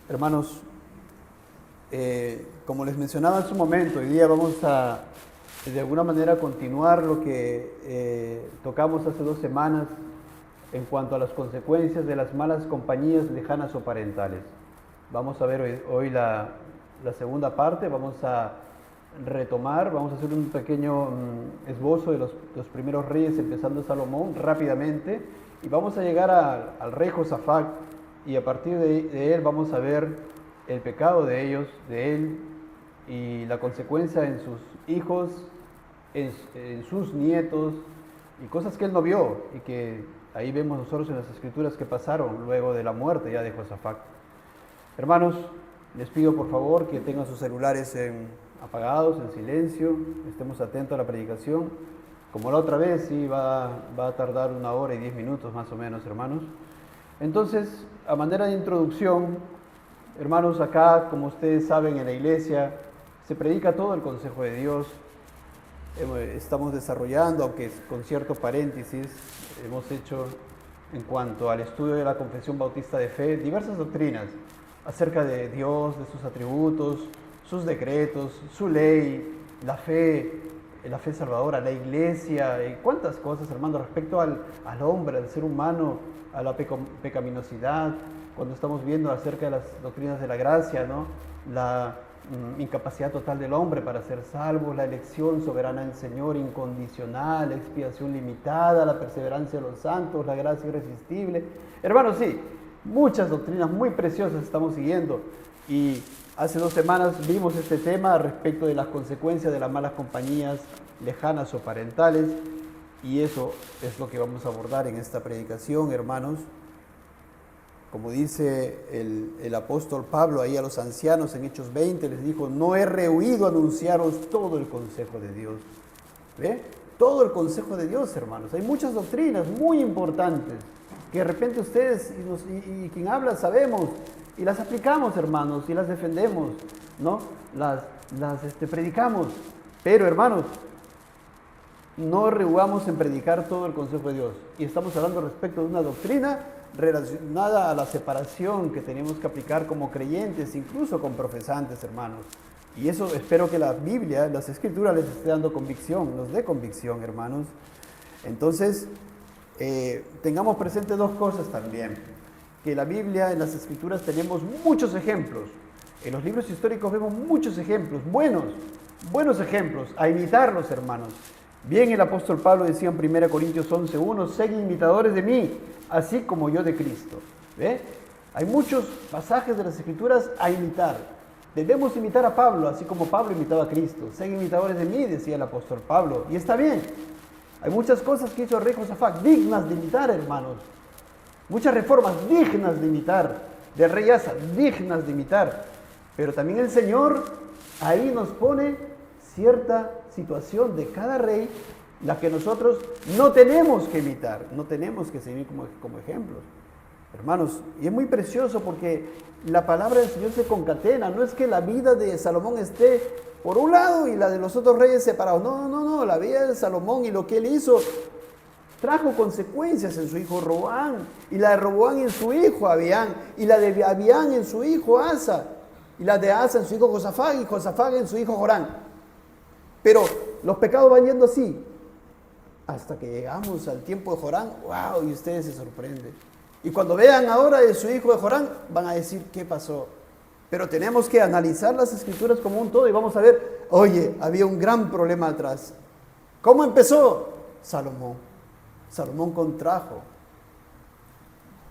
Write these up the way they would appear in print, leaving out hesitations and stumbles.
Hermanos, como les mencionaba en su momento, hoy día vamos a de alguna manera continuar lo que tocamos hace 2 semanas en cuanto a las consecuencias de las malas compañías lejanas o parentales. Vamos a ver hoy la segunda parte, vamos a retomar, vamos a hacer un pequeño esbozo de los primeros reyes, empezando Salomón rápidamente, y vamos a llegar al rey Josafat, y a partir de él vamos a ver el pecado de ellos, de él, y la consecuencia en sus hijos, en sus nietos, y cosas que él no vio, y que ahí vemos nosotros en las escrituras que pasaron luego de la muerte ya de Josafat. Hermanos, les pido por favor que tengan sus celulares apagados, en silencio, estemos atentos a la predicación. Como la otra vez, sí, va a tardar 1 hora y 10 minutos más o menos, hermanos. Entonces, a manera de introducción, hermanos, acá, como ustedes saben, en la iglesia se predica todo el consejo de Dios. Estamos desarrollando, aunque con cierto paréntesis, hemos hecho en cuanto al estudio de la Confesión Bautista de Fe, diversas doctrinas acerca de Dios, de sus atributos, sus decretos, su ley, la fe salvadora, la iglesia, y cuántas cosas, hermanos, respecto al hombre, al ser humano, a la pecaminosidad, cuando estamos viendo acerca de las doctrinas de la gracia, ¿no? La incapacidad total del hombre para ser salvo, la elección soberana del Señor incondicional, la expiación limitada, la perseverancia de los santos, la gracia irresistible. Hermanos, sí, muchas doctrinas muy preciosas estamos siguiendo, y hace 2 semanas vimos este tema respecto de las consecuencias de las malas compañías lejanas o parentales, y eso es lo que vamos a abordar en esta predicación, hermanos. Como dice el apóstol Pablo ahí a los ancianos en Hechos 20, les dijo: no he rehuido anunciaros todo el consejo de Dios. ¿Ve? Todo el consejo de Dios, hermanos. Hay muchas doctrinas muy importantes que de repente ustedes y quien habla sabemos, y las aplicamos, hermanos, y las defendemos, ¿no? Las predicamos. Pero, hermanos, no rehuyamos en predicar todo el consejo de Dios. Y estamos hablando respecto de una doctrina relacionada a la separación que tenemos que aplicar como creyentes, incluso con profesantes, hermanos. Y eso espero que la Biblia, las Escrituras les esté dando convicción, nos dé convicción, hermanos. Entonces, tengamos presente 2 cosas también. Que la Biblia, en las Escrituras tenemos muchos ejemplos. En los libros históricos vemos muchos ejemplos, buenos ejemplos, a imitarlos, hermanos. Bien, el apóstol Pablo decía en 1 Corintios 11:1, sed imitadores de mí, así como yo de Cristo. ¿Ve? Hay muchos pasajes de las Escrituras a imitar. Debemos imitar a Pablo, así como Pablo imitaba a Cristo. Sed imitadores de mí, decía el apóstol Pablo. Y está bien. Hay muchas cosas que hizo el rey Josafat dignas de imitar, hermanos. Muchas reformas dignas de imitar. Del rey Asa, dignas de imitar. Pero también el Señor ahí nos pone cierta situación de cada rey, la que nosotros no tenemos que imitar, no tenemos que seguir como ejemplos. Hermanos, y es muy precioso porque la palabra del Señor se concatena. No es que la vida de Salomón esté por un lado y la de los otros reyes separados. No, la vida de Salomón y lo que él hizo trajo consecuencias en su hijo Roboam, y la de Roboam en su hijo Abián, y la de Abián en su hijo Asa, y la de Asa en su hijo Josafat, y Josafat en su hijo Joram. Pero los pecados van yendo así, hasta que llegamos al tiempo de Joram. ¡Wow! Y ustedes se sorprenden. Y cuando vean ahora de su hijo de Joram, van a decir: ¿qué pasó? Pero tenemos que analizar las Escrituras como un todo y vamos a ver: oye, había un gran problema atrás. ¿Cómo empezó? Salomón contrajo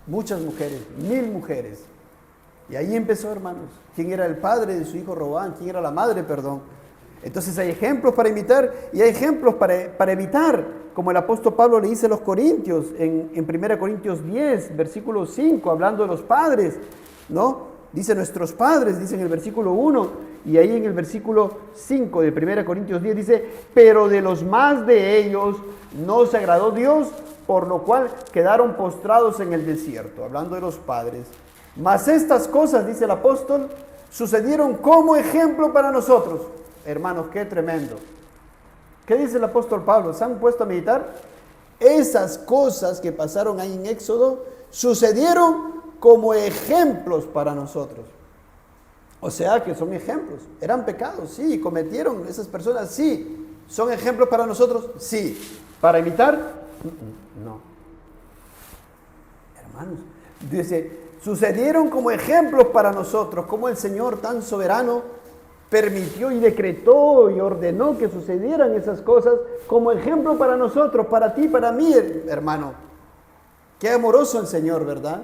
muchas mujeres, 1000 mujeres. Y ahí empezó, hermanos. ¿Quién era el padre de su hijo Roboam? ¿Quién era la madre, perdón? Entonces hay ejemplos para imitar y hay ejemplos para evitar, como el apóstol Pablo le dice a los corintios en 1 Corintios 10, versículo 5, hablando de los padres, ¿no? Dice: nuestros padres, dice en el versículo 1, y ahí en el versículo 5 de 1 Corintios 10 dice: pero de los más de ellos no se agradó Dios, por lo cual quedaron postrados en el desierto, hablando de los padres. Mas estas cosas, dice el apóstol, sucedieron como ejemplo para nosotros. Hermanos, qué tremendo. ¿Qué dice el apóstol Pablo? ¿Se han puesto a meditar? Esas cosas que pasaron ahí en Éxodo sucedieron como ejemplos para nosotros. O sea que son ejemplos. ¿Eran pecados? Sí. ¿Cometieron esas personas? Sí. ¿Son ejemplos para nosotros? Sí. ¿Para imitar? No. Hermanos, dice, sucedieron como ejemplos para nosotros, como el Señor tan soberano permitió y decretó y ordenó que sucedieran esas cosas como ejemplo para nosotros, para ti, para mí, hermano. Qué amoroso el Señor, ¿verdad?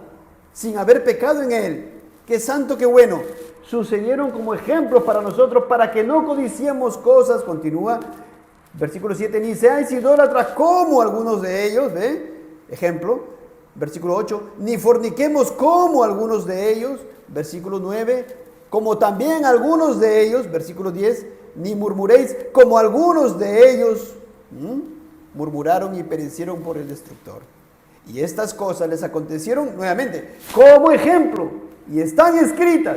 Sin haber pecado en Él. Qué santo, qué bueno. Sucedieron como ejemplos para nosotros, para que no codiciemos cosas. Continúa, versículo 7, ni seáis idólatras como algunos de ellos, ¿ve? Ejemplo, versículo 8, ni forniquemos como algunos de ellos, versículo 9, como también algunos de ellos, versículo 10, ni murmuréis como algunos de ellos murmuraron y perecieron por el destructor. Y estas cosas les acontecieron nuevamente como ejemplo y están escritas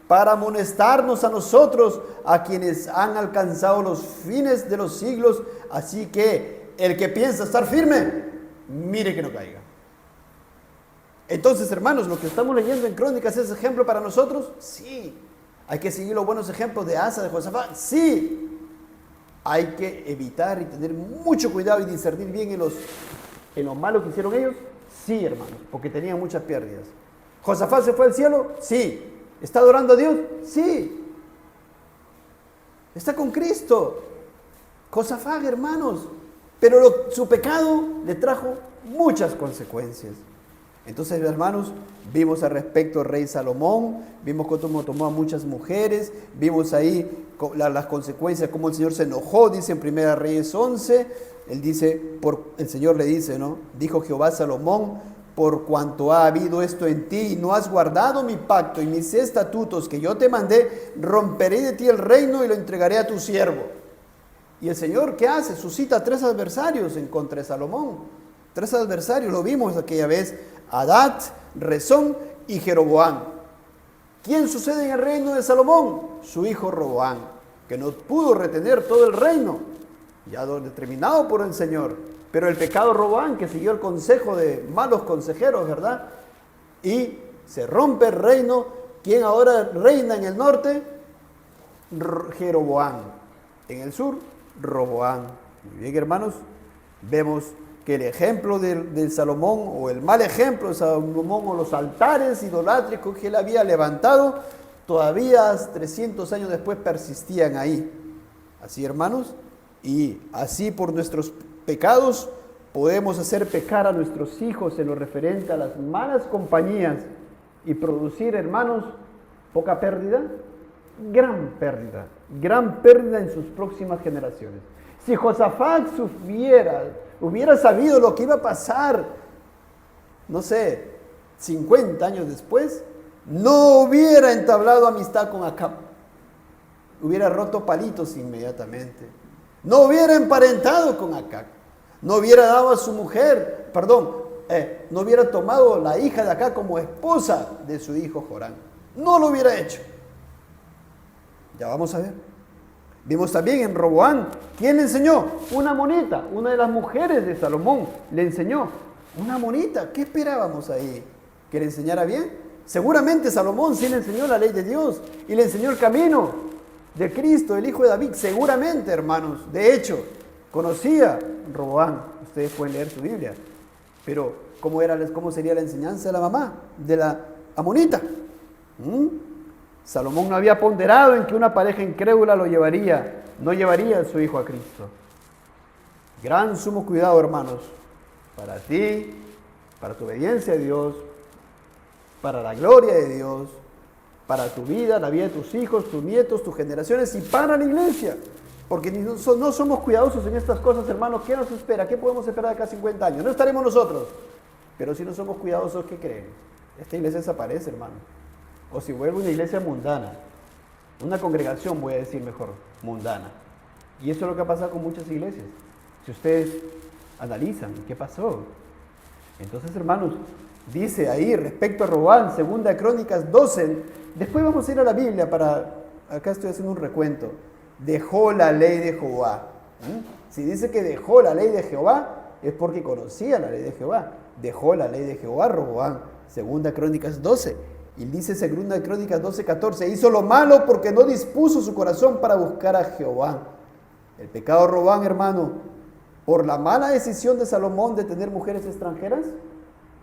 para amonestarnos a nosotros, a quienes han alcanzado los fines de los siglos. Así que el que piensa estar firme, mire que no caiga. Entonces, hermanos, lo que estamos leyendo en Crónicas es ejemplo para nosotros. Sí. Hay que seguir los buenos ejemplos de Asa, de Josafat. Sí. Hay que evitar y tener mucho cuidado y discernir bien en lo malo que hicieron ellos. Sí, hermanos, porque tenían muchas pérdidas. ¿Josafat se fue al cielo? Sí. ¿Está adorando a Dios? Sí. Está con Cristo. Josafat, hermanos. Pero su pecado le trajo muchas consecuencias. Entonces, hermanos, vimos al respecto al rey Salomón, vimos cómo tomó a muchas mujeres, vimos ahí las consecuencias, cómo el Señor se enojó, dice en 1 Reyes 11, él dice, el Señor le dice, ¿no? Dijo Jehová a Salomón, por cuanto ha habido esto en ti y no has guardado mi pacto y mis estatutos que yo te mandé, romperé de ti el reino y lo entregaré a tu siervo. Y el Señor, ¿qué hace? Suscita 3 adversarios en contra de Salomón. 3 adversarios, lo vimos aquella vez, Adad, Rezón y Jeroboam. ¿Quién sucede en el reino de Salomón? Su hijo Roboam, que no pudo retener todo el reino, ya determinado por el Señor. Pero el pecado Roboam, que siguió el consejo de malos consejeros, ¿verdad? Y se rompe el reino. ¿Quién ahora reina en el norte? Jeroboam. En el sur, Roboam. Muy bien, hermanos, vemos que el ejemplo de Salomón, o el mal ejemplo de Salomón, o los altares idolátricos que él había levantado, todavía 300 años después persistían ahí. Así, hermanos, y así por nuestros pecados podemos hacer pecar a nuestros hijos en lo referente a las malas compañías y producir, hermanos, poca pérdida, gran pérdida en sus próximas generaciones. Si Josafat hubiera sabido lo que iba a pasar, no sé, 50 años después, no hubiera entablado amistad con Acab. Hubiera roto palitos inmediatamente. No hubiera emparentado con Acab. No hubiera dado a su mujer, no hubiera tomado la hija de Acab como esposa de su hijo Joram. No lo hubiera hecho. Ya vamos a ver. Vimos también en Roboam, ¿quién le enseñó? Una amonita, una de las mujeres de Salomón le enseñó. Una amonita, ¿qué esperábamos ahí? ¿Que le enseñara bien? Seguramente Salomón sí le enseñó la ley de Dios y le enseñó el camino de Cristo, el hijo de David. Seguramente, hermanos. De hecho, conocía Roboam. Ustedes pueden leer su Biblia. Pero, ¿cómo sería la enseñanza de la mamá, de la amonita? Salomón no había ponderado en que una pareja incrédula no llevaría a su hijo a Cristo. Gran sumo cuidado, hermanos, para ti, para tu obediencia a Dios, para la gloria de Dios, para tu vida, la vida de tus hijos, tus nietos, tus generaciones y para la iglesia. Porque no somos cuidadosos en estas cosas, hermanos. ¿Qué nos espera? ¿Qué podemos esperar de acá a 50 años? No estaremos nosotros. Pero si no somos cuidadosos, ¿qué creen? Esta iglesia desaparece, hermano. O si vuelve una iglesia mundana, una congregación, voy a decir mejor, mundana. Y eso es lo que ha pasado con muchas iglesias. Si ustedes analizan, ¿qué pasó? Entonces, hermanos, dice ahí respecto a Roboam, 2 Crónicas 12, después vamos a ir a la Biblia acá estoy haciendo un recuento, dejó la ley de Jehová. Si dice que dejó la ley de Jehová, es porque conocía la ley de Jehová. Dejó la ley de Jehová, Roboam, 2 Crónicas 12. Y dice Segunda de Crónicas 12:14, hizo lo malo porque no dispuso su corazón para buscar a Jehová. El pecado de Roboam, hermano, por la mala decisión de Salomón de tener mujeres extranjeras,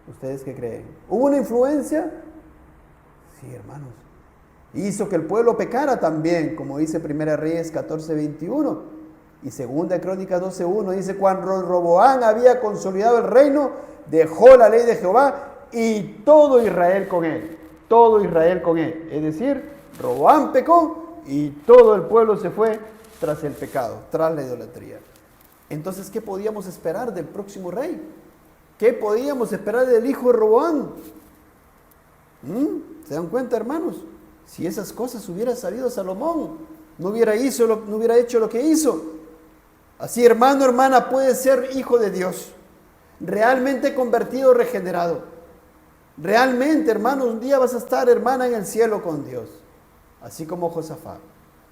¿ustedes qué creen? ¿Hubo una influencia? Sí, hermanos. Hizo que el pueblo pecara también, como dice Primera Reyes 14:21. Y Segunda de Crónicas 12:1 dice, cuando Roboam había consolidado el reino, dejó la ley de Jehová y todo Israel con él. Todo Israel con él. Es decir, Roboam pecó y todo el pueblo se fue tras el pecado, tras la idolatría. Entonces, ¿qué podíamos esperar del próximo rey? ¿Qué podíamos esperar del hijo de Roboam? ¿Se dan cuenta, hermanos? Si esas cosas hubiera sabido Salomón, no hubiera hecho lo que hizo. Así, hermano, hermana, puede ser hijo de Dios, realmente convertido, regenerado. Realmente, hermano, un día vas a estar, hermana, en el cielo con Dios, así como Josafat.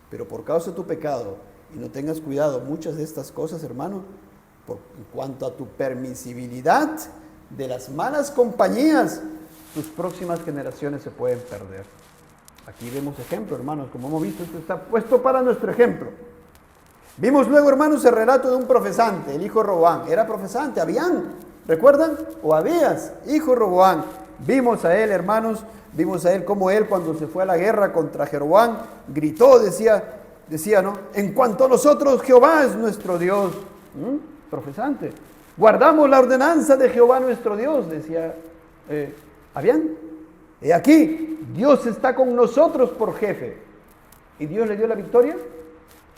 Pero por causa de tu pecado, y no tengas cuidado, muchas de estas cosas, hermano, en cuanto a tu permisibilidad de las malas compañías, tus próximas generaciones se pueden perder. Aquí vemos ejemplo, hermanos, como hemos visto, esto está puesto para nuestro ejemplo. Vimos luego, hermanos, el relato de un profesante, el hijo de Roboam. Era profesante, Abián, ¿recuerdan? O Abías, hijo de Roboam. Vimos a él, hermanos, vimos a él como él cuando se fue a la guerra contra Jeroboam, gritó, decía, ¿no? En cuanto a nosotros, Jehová es nuestro Dios. Profesante. Guardamos la ordenanza de Jehová nuestro Dios, decía Abián. Y aquí, Dios está con nosotros por jefe. ¿Y Dios le dio la victoria?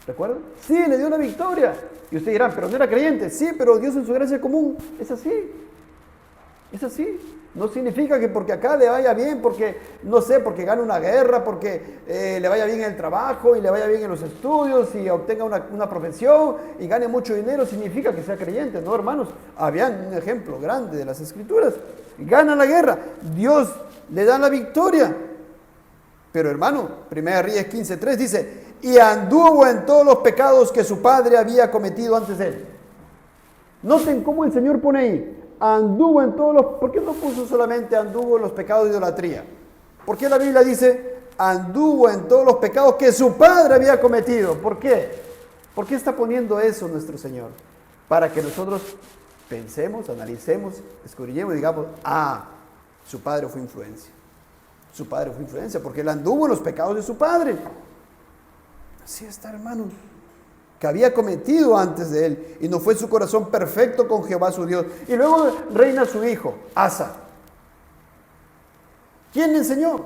¿Recuerdan? Sí, le dio la victoria. Y ustedes dirán, pero no era creyente. Sí, pero Dios en su gracia común es así. Es así. No significa que porque acá le vaya bien, porque, no sé, porque gane una guerra, porque le vaya bien en el trabajo y le vaya bien en los estudios y obtenga una profesión y gane mucho dinero, significa que sea creyente. No, hermanos, habían un ejemplo grande de las Escrituras. Gana la guerra, Dios le da la victoria. Pero, hermano, Primera Reyes 15:3 dice, y anduvo en todos los pecados que su padre había cometido antes de él. Noten cómo el Señor pone ahí, anduvo en todos los... ¿Por qué no puso solamente anduvo en los pecados de idolatría? ¿Por qué la Biblia dice anduvo en todos los pecados que su padre había cometido? ¿Por qué? ¿Por qué está poniendo eso nuestro Señor? Para que nosotros pensemos, analicemos, escudriñemos y digamos, su padre fue influencia. Su padre fue influencia porque él anduvo en los pecados de su padre. Así está, hermanos, que había cometido antes de él, y no fue su corazón perfecto con Jehová su Dios. Y luego reina su hijo, Asa. ¿Quién le enseñó?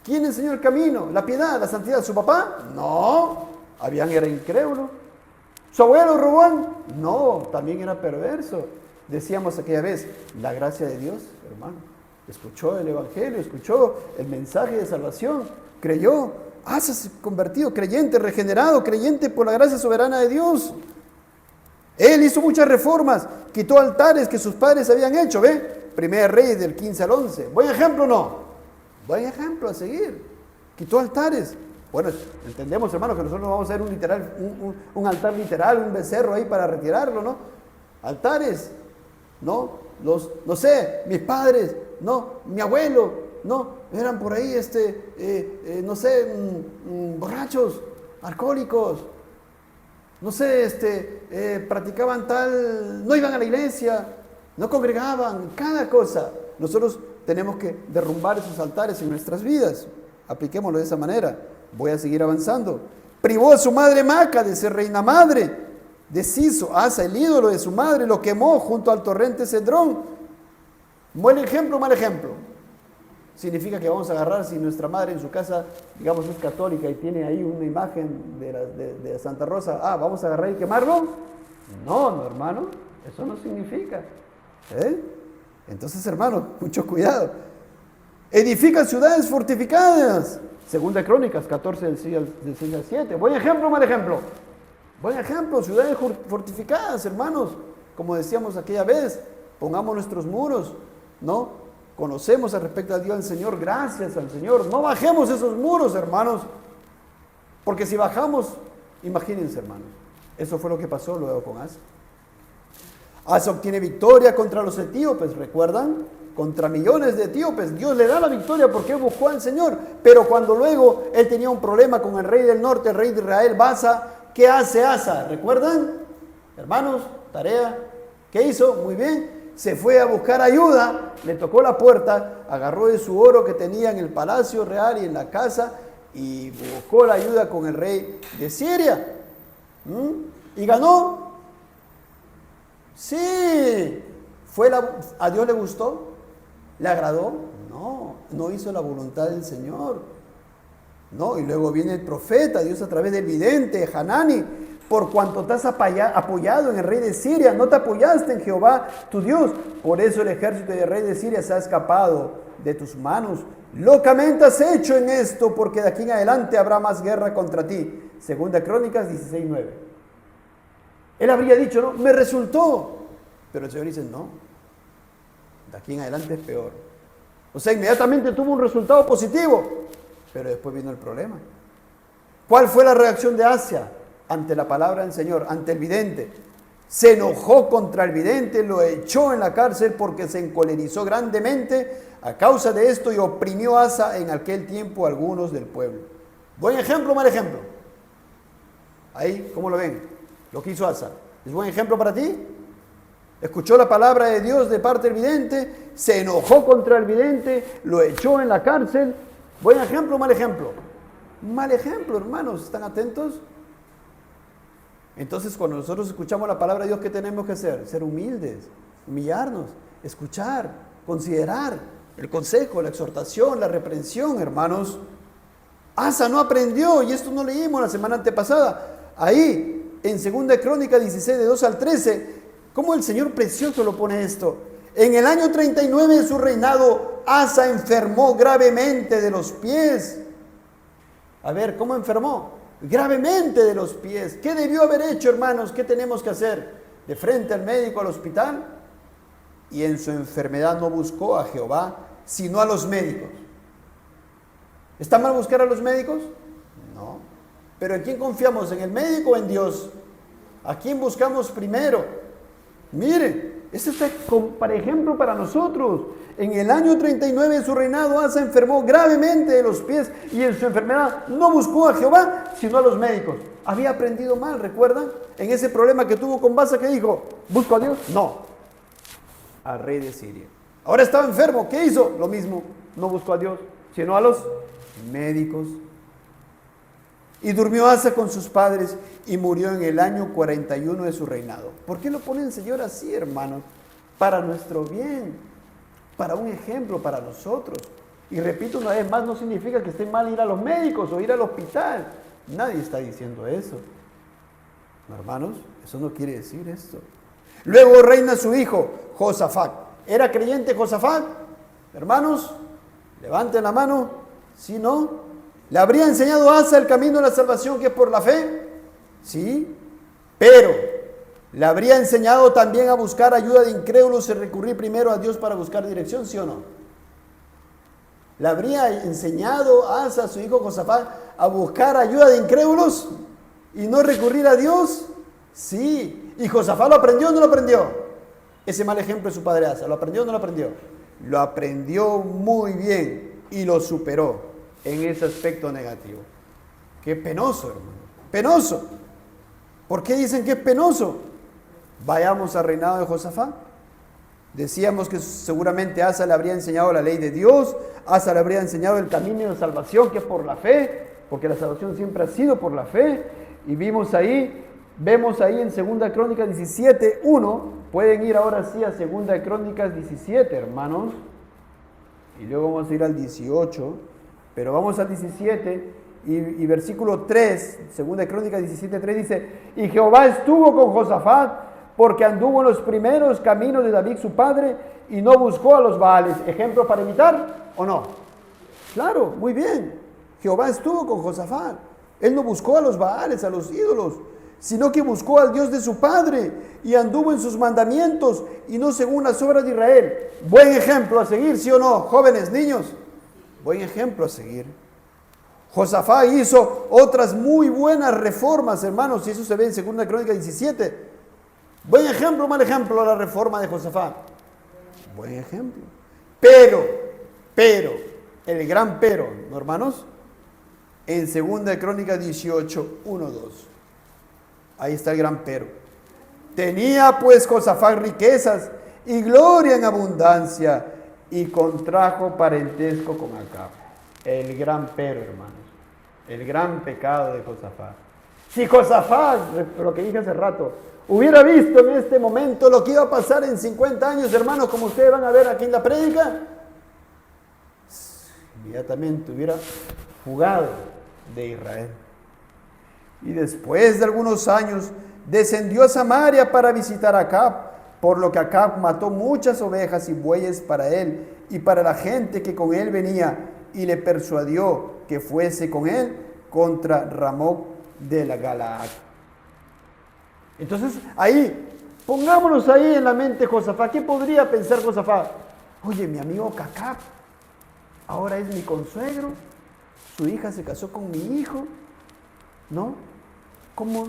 ¿Quién le enseñó el camino, la piedad, la santidad? ¿Su papá? No, Abián era incrédulo. ¿Su abuelo Roboam? No, también era perverso. Decíamos aquella vez, la gracia de Dios, hermano. Escuchó el evangelio, escuchó el mensaje de salvación, creyó. Asa se convertido, creyente, regenerado, creyente por la gracia soberana de Dios. Él hizo muchas reformas, quitó altares que sus padres habían hecho, ¿ve? Primera Reyes del 15 al 11. ¿Buen ejemplo o no? Buen ejemplo a seguir. Quitó altares. Bueno, entendemos, hermanos, que nosotros vamos a hacer un altar literal, un becerro ahí para retirarlo, ¿no? Altares, ¿no? No sé, mis padres, ¿no? Mi abuelo, ¿no? Eran por ahí, no sé, borrachos, alcohólicos, no sé, practicaban tal, no iban a la iglesia, no congregaban, cada cosa. Nosotros tenemos que derrumbar esos altares en nuestras vidas. Apliquémoslo de esa manera. Voy a seguir avanzando. Privó a su madre Maca de ser reina madre. Deshizo Asa, el ídolo de su madre, lo quemó junto al torrente Cedrón. ¿Buen ejemplo o mal ejemplo? Significa que vamos a agarrar, si nuestra madre en su casa, digamos, es católica y tiene ahí una imagen de Santa Rosa, ¿vamos a agarrar y quemarlo? No, hermano, eso no significa. Entonces, hermano, mucho cuidado. Edifica ciudades fortificadas. Segunda Crónicas 14 del 6 al 7. ¿Buen ejemplo o mal ejemplo? Buen ejemplo, ciudades fortificadas, hermanos. Como decíamos aquella vez, pongamos nuestros muros, ¿no? Conocemos al respecto al Dios del Señor, gracias al Señor. No bajemos esos muros, hermanos, porque si bajamos, imagínense, hermanos, eso fue lo que pasó luego con Asa. Asa obtiene victoria contra los etíopes, ¿recuerdan? contra millones de etíopes. Dios le da la victoria porque él buscó al Señor. Pero cuando luego él tenía un problema con el rey del norte, el rey de Israel, Baasa, ¿qué hace Asa? ¿Recuerdan? Hermanos, tarea. ¿Qué hizo? Muy bien. Se fue a buscar ayuda, le tocó la puerta, agarró de su oro que tenía en el palacio real y en la casa y buscó la ayuda con el rey de Siria. ¿Y ganó? Sí. ¿A Dios le gustó? ¿Le agradó? No, no hizo la voluntad del Señor. No, y luego viene el profeta, Dios a través del vidente, Hanani. Por cuanto te has apoyado en el rey de Siria, no te apoyaste en Jehová tu Dios. Por eso el ejército del rey de Siria se ha escapado de tus manos. Locamente has hecho en esto, porque de aquí en adelante habrá más guerra contra ti. Segunda Crónicas 16:9. Él habría dicho, no, me resultó. Pero el Señor dice, no, de aquí en adelante es peor. O sea, inmediatamente tuvo un resultado positivo, pero después vino el problema. ¿Cuál fue la reacción de Asa ante la palabra del Señor, ante el vidente? Se enojó contra el vidente, lo echó en la cárcel porque se encolerizó grandemente a causa de esto y oprimió a Asa en aquel tiempo a algunos del pueblo. ¿Buen ejemplo o mal ejemplo? Ahí, ¿cómo lo ven? Lo que hizo Asa. ¿Es buen ejemplo para ti? Escuchó la palabra de Dios de parte del vidente, se enojó contra el vidente, lo echó en la cárcel. ¿Buen ejemplo o mal ejemplo? Mal ejemplo, hermanos. ¿Están atentos? Entonces, cuando nosotros escuchamos la palabra de Dios, ¿qué tenemos que hacer? Ser humildes, humillarnos, escuchar, considerar el consejo, la exhortación, la reprensión, hermanos. Asa no aprendió, y esto no leímos la semana antepasada. Ahí, en 2 Crónicas 16, de 2 al 13, ¿cómo el Señor precioso lo pone esto? En el año 39 de su reinado, Asa enfermó gravemente de los pies. A ver, ¿cómo enfermó? Gravemente de los pies. ¿Qué debió haber hecho, hermanos? ¿Qué tenemos que hacer? De frente al médico, al hospital. Y en su enfermedad no buscó a Jehová, sino a los médicos. ¿Está mal buscar a los médicos? No. ¿Pero en quién confiamos? ¿En el médico o en Dios? ¿A quién buscamos primero? Miren, esto está para ejemplo para nosotros. En el año 39 de su reinado, Asa enfermó gravemente de los pies y en su enfermedad no buscó a Jehová, sino a los médicos. Había aprendido mal, ¿recuerdan? En ese problema que tuvo con Baasa, ¿qué dijo? ¿Busco a Dios? No. Al rey de Siria. Ahora estaba enfermo, ¿qué hizo? Lo mismo, no buscó a Dios, sino a los médicos. Y durmió Asa con sus padres y murió en el año 41 de su reinado. ¿Por qué lo pone el Señor así, hermanos? Para nuestro bien, para un ejemplo para nosotros. Y repito una vez más, no significa que esté mal ir a los médicos o ir al hospital. Nadie está diciendo eso. No, hermanos, eso no quiere decir esto. Luego reina su hijo, Josafat. ¿Era creyente Josafat? Hermanos, levanten la mano. ¿Sí, no? ¿Le habría enseñado a Asa el camino de la salvación que es por la fe? Sí, pero ¿le habría enseñado también a buscar ayuda de incrédulos y recurrir primero a Dios para buscar dirección? ¿Sí o no? ¿Le habría enseñado a Asa, su hijo Josafat, a buscar ayuda de incrédulos y no recurrir a Dios? Sí. ¿Y Josafat lo aprendió o no lo aprendió? Ese mal ejemplo de su padre Asa, ¿lo aprendió o no lo aprendió? Lo aprendió muy bien y lo superó en ese aspecto negativo. Qué penoso, hermano. Penoso. ¿Por qué dicen que es penoso? Vayamos al reinado de Josafat. Decíamos que seguramente Asa le habría enseñado la ley de Dios, Asa le habría enseñado el camino de salvación que es por la fe, porque la salvación siempre ha sido por la fe. Y vemos ahí en 2 Crónicas 17, 1, pueden ir ahora sí a 2 Crónicas 17, hermanos, y luego vamos a ir al 18, pero vamos al 17 y versículo 3, 2 Crónicas 17, 3 dice, y Jehová estuvo con Josafat, porque anduvo en los primeros caminos de David su padre, y no buscó a los Baales. ¿Ejemplo para imitar o no? Claro, muy bien. Jehová estuvo con Josafat. Él no buscó a los Baales, a los ídolos, sino que buscó al Dios de su padre, y anduvo en sus mandamientos, y no según las obras de Israel. Buen ejemplo a seguir, ¿sí o no? Jóvenes, niños, buen ejemplo a seguir. Josafat hizo otras muy buenas reformas, hermanos, y eso se ve en 2 Crónicas 17. ¿Buen ejemplo o mal ejemplo la reforma de Josafat? Buen ejemplo. Pero, el gran pero, ¿no, hermanos? En 2 Crónicas 18, 1, 2. Ahí está el gran pero. Tenía pues Josafat riquezas y gloria en abundancia, y contrajo parentesco con Acab. El gran pero, hermanos. El gran pecado de Josafat. Si Josafat, lo que dije hace rato, hubiera visto en este momento lo que iba a pasar en 50 años, hermanos, como ustedes van a ver aquí en la prédica, inmediatamente hubiera fugado de Israel. Y después de algunos años descendió a Samaria para visitar a Acab, por lo que Acab mató muchas ovejas y bueyes para él y para la gente que con él venía, y le persuadió que fuese con él contra Ramón de la Galaad. Entonces, ahí, pongámonos ahí en la mente Josafat. ¿Qué podría pensar Josafat? Oye, mi amigo Acab ahora es mi consuegro, su hija se casó con mi hijo, ¿no? Como,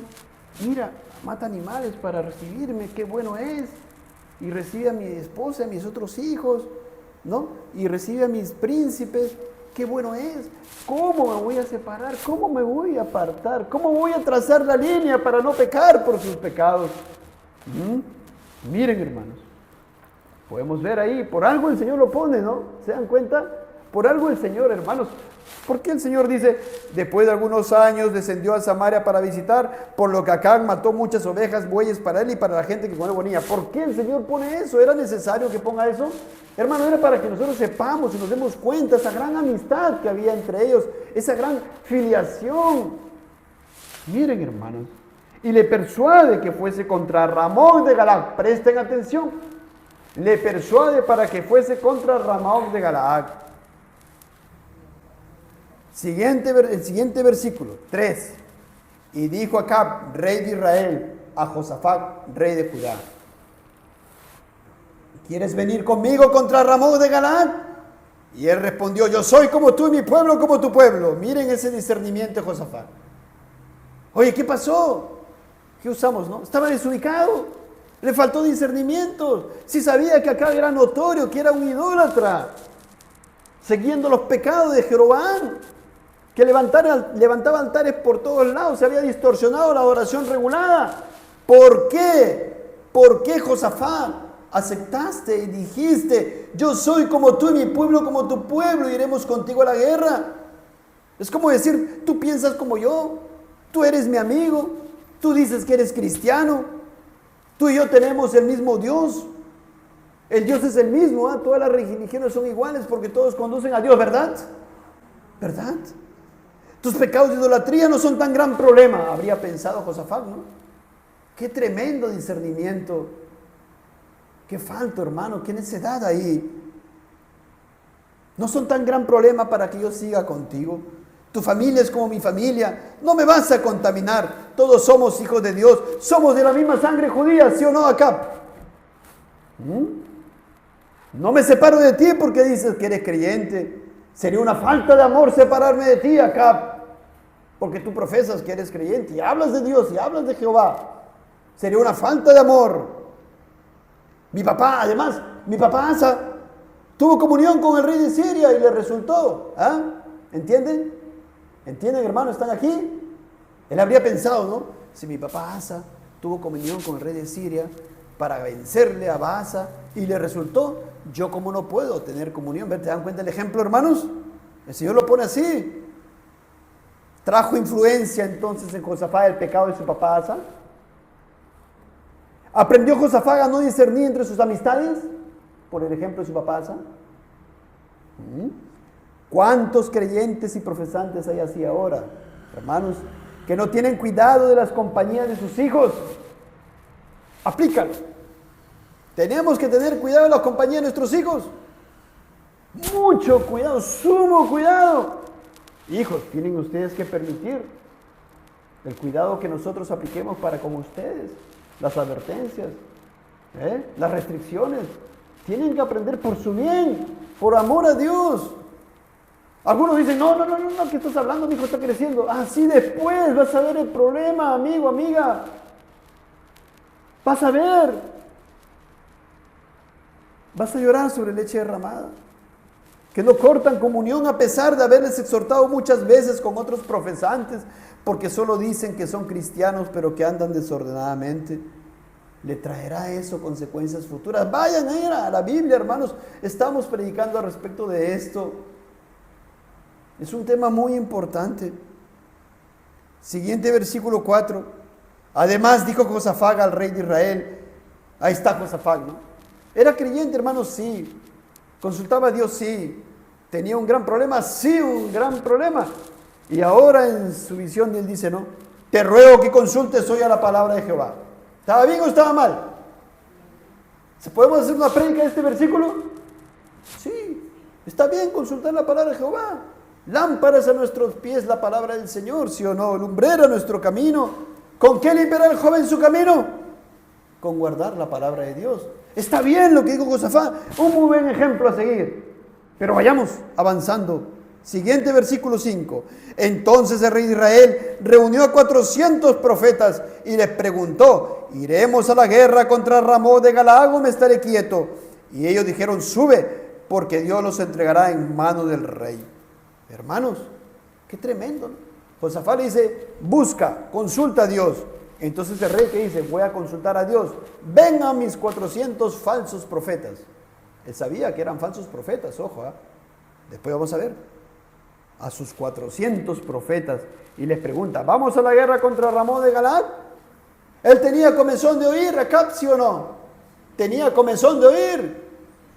mira, mata animales para recibirme, qué bueno es, y recibe a mi esposa, a mis otros hijos, ¿no? Y recibe a mis príncipes, qué bueno es. ¿Cómo me voy a separar? ¿Cómo me voy a apartar? ¿Cómo voy a trazar la línea para no pecar por sus pecados? Miren, hermanos, podemos ver ahí, por algo el Señor lo pone, ¿no? ¿Se dan cuenta? Por algo el Señor, hermanos. ¿Por qué el Señor dice, después de algunos años descendió a Samaria para visitar, por lo que Acab mató muchas ovejas, bueyes para él y para la gente que con él venía? ¿Por qué el Señor pone eso? ¿Era necesario que ponga eso? Hermano, era para que nosotros sepamos y nos demos cuenta esa gran amistad que había entre ellos, esa gran filiación. Miren, hermanos, y le persuade que fuese contra Ramón de Galaad. Presten atención. Le persuade para que fuese contra Ramón de Galaad. El siguiente versículo, 3. Y dijo Acab, rey de Israel, a Josafat, rey de Judá: ¿quieres venir conmigo contra Ramón de Galaad? Y él respondió: yo soy como tú y mi pueblo como tu pueblo. Miren ese discernimiento de Josafat. Oye, ¿qué pasó? ¿Qué usamos, no? Estaba desubicado. Le faltó discernimiento. Si sabía que Acab era notorio, que era un idólatra, siguiendo los pecados de Jeroboam, que levantaba altares por todos lados, se había distorsionado la adoración regulada. ¿Por qué? ¿Por qué, Josafat, aceptaste y dijiste: yo soy como tú y mi pueblo como tu pueblo, iremos contigo a la guerra? Es como decir: tú piensas como yo, tú eres mi amigo, tú dices que eres cristiano, tú y yo tenemos el mismo Dios, el Dios es el mismo, ¿eh? Todas las religiones son iguales porque todos conducen a Dios, ¿verdad? ¿Verdad? Tus pecados de idolatría no son tan gran problema, habría pensado Josafat, ¿no? Qué tremendo discernimiento. Qué falta, hermano, qué necedad ahí. No son tan gran problema para que yo siga contigo. Tu familia es como mi familia, no me vas a contaminar. Todos somos hijos de Dios, somos de la misma sangre judía, ¿sí o no, Acab? No me separo de ti porque dices que eres creyente. Sería una falta de amor separarme de ti, Acab, porque tú profesas que eres creyente y hablas de Dios y hablas de Jehová. Sería una falta de amor. Mi papá Asa tuvo comunión con el rey de Siria y le resultó. ¿Entienden? ¿Entienden, hermanos? ¿Están aquí? Él habría pensado, ¿no? Si mi papá Asa tuvo comunión con el rey de Siria para vencerle a Baasa y le resultó, yo como no puedo tener comunión. ¿Te dan cuenta el ejemplo, hermanos? El Señor lo pone así. ¿Trajo influencia entonces en Josafat el pecado de su papá Asa? ¿Aprendió Josafat a no discernir entre sus amistades por el ejemplo de su papá Asa? ¿Cuántos creyentes y profesantes hay así ahora, hermanos, que no tienen cuidado de las compañías de sus hijos? Aplícalo. Tenemos que tener cuidado de las compañías de nuestros hijos. Mucho cuidado, sumo cuidado. Hijos, tienen ustedes que permitir el cuidado que nosotros apliquemos para con ustedes. Las advertencias, las restricciones. Tienen que aprender por su bien, por amor a Dios. Algunos dicen: no, ¿qué estás hablando? Mi hijo está creciendo. Así después vas a ver el problema, amigo, amiga. Vas a ver. Vas a llorar sobre leche derramada. Que no cortan comunión a pesar de haberles exhortado muchas veces con otros profesantes, porque solo dicen que son cristianos, pero que andan desordenadamente. ¿Le traerá eso consecuencias futuras? Vayan a ir a la Biblia, hermanos. Estamos predicando al respecto de esto. Es un tema muy importante. Siguiente versículo 4. Además dijo Josafat al rey de Israel. Ahí está Josafat, ¿no? ¿Era creyente, hermanos? Sí. ¿Consultaba a Dios? Sí. ¿Tenía un gran problema? Sí, un gran problema. Y ahora en su visión él dice, ¿no? Te ruego que consultes hoy a la palabra de Jehová. ¿Estaba bien o estaba mal? ¿Podemos hacer una prédica de este versículo? Sí. Está bien consultar la palabra de Jehová. Lámparas a nuestros pies la palabra del Señor, ¿sí o no? Lumbrera nuestro camino. ¿Con qué limpiará el joven su camino? Con guardar la palabra de Dios. Está bien lo que dijo Josafat, un muy buen ejemplo a seguir. Pero vayamos avanzando. Siguiente versículo 5. Entonces el rey de Israel reunió a 400 profetas y les preguntó, ¿iremos a la guerra contra Ramón de Galaad o me estaré quieto? Y ellos dijeron, sube, porque Dios los entregará en manos del rey. Hermanos, qué tremendo, ¿no? Josafat le dice, busca, consulta a Dios. Entonces el rey que dice, voy a consultar a Dios. Vengan mis 400 falsos profetas. Él sabía que eran falsos profetas, ojo, después vamos a ver. A sus 400 profetas y les pregunta, ¿vamos a la guerra contra Ramón de Galaad? Él tenía comezón de oír, Acab, ¿sí o no? Tenía comezón de oír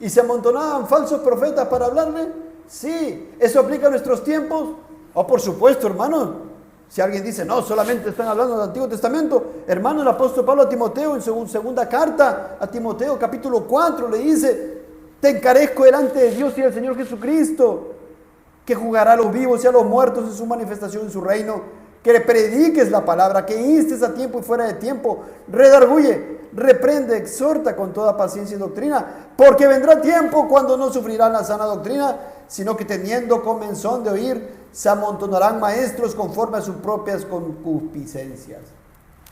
y se amontonaban falsos profetas para hablarle. Sí, ¿eso aplica a nuestros tiempos? Oh, por supuesto, hermano. Si alguien dice, no, solamente están hablando del Antiguo Testamento, hermano, el apóstol Pablo a Timoteo, en su segunda carta a Timoteo, capítulo 4, le dice, te encarezco delante de Dios y del Señor Jesucristo, que juzgará a los vivos y a los muertos en su manifestación en su reino, que le prediques la palabra, que instes a tiempo y fuera de tiempo, redarguye, reprende, exhorta con toda paciencia y doctrina, porque vendrá tiempo cuando no sufrirán la sana doctrina, sino que teniendo comezón de oír, se amontonarán maestros conforme a sus propias concupiscencias.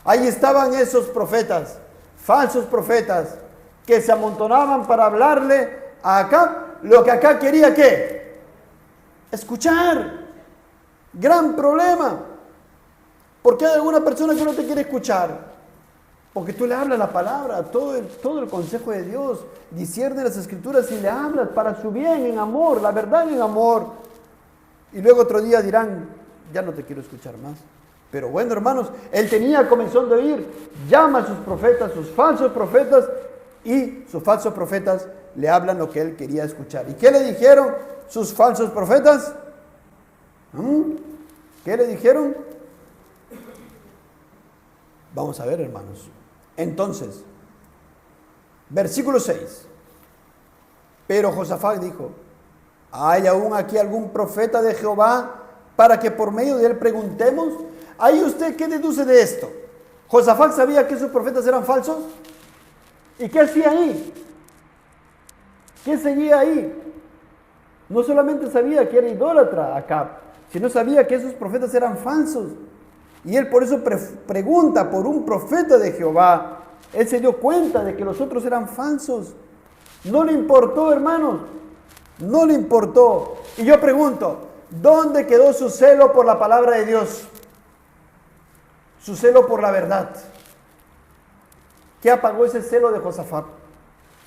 Ahí estaban esos profetas, falsos profetas, que se amontonaban para hablarle a Acab lo que Acab quería, ¿qué? Escuchar. Gran problema. ¿Por qué hay alguna persona que no te quiere escuchar? Porque tú le hablas la palabra, todo el consejo de Dios, discierne las escrituras y le hablas para su bien, en amor, la verdad en amor. Y luego otro día dirán, ya no te quiero escuchar más. Pero bueno, hermanos, él tenía comezón de oír, llama a sus profetas, sus falsos profetas, y sus falsos profetas le hablan lo que él quería escuchar. ¿Y qué le dijeron sus falsos profetas? ¿Qué le dijeron? Vamos a ver, hermanos. Entonces, versículo 6. Pero Josafat dijo, ¿hay aún aquí algún profeta de Jehová para que por medio de él preguntemos? ¿Ahí usted qué deduce de esto? ¿Josafat sabía que sus profetas eran falsos? ¿Y qué hacía ahí? ¿Qué seguía ahí? No solamente sabía que era idólatra Acab, sino sabía que esos profetas eran falsos. Y él por eso pregunta por un profeta de Jehová. Él se dio cuenta de que los otros eran falsos. No le importó, hermanos. No le importó. Y yo pregunto, ¿dónde quedó su celo por la palabra de Dios? Su celo por la verdad. ¿Qué apagó ese celo de Josafat?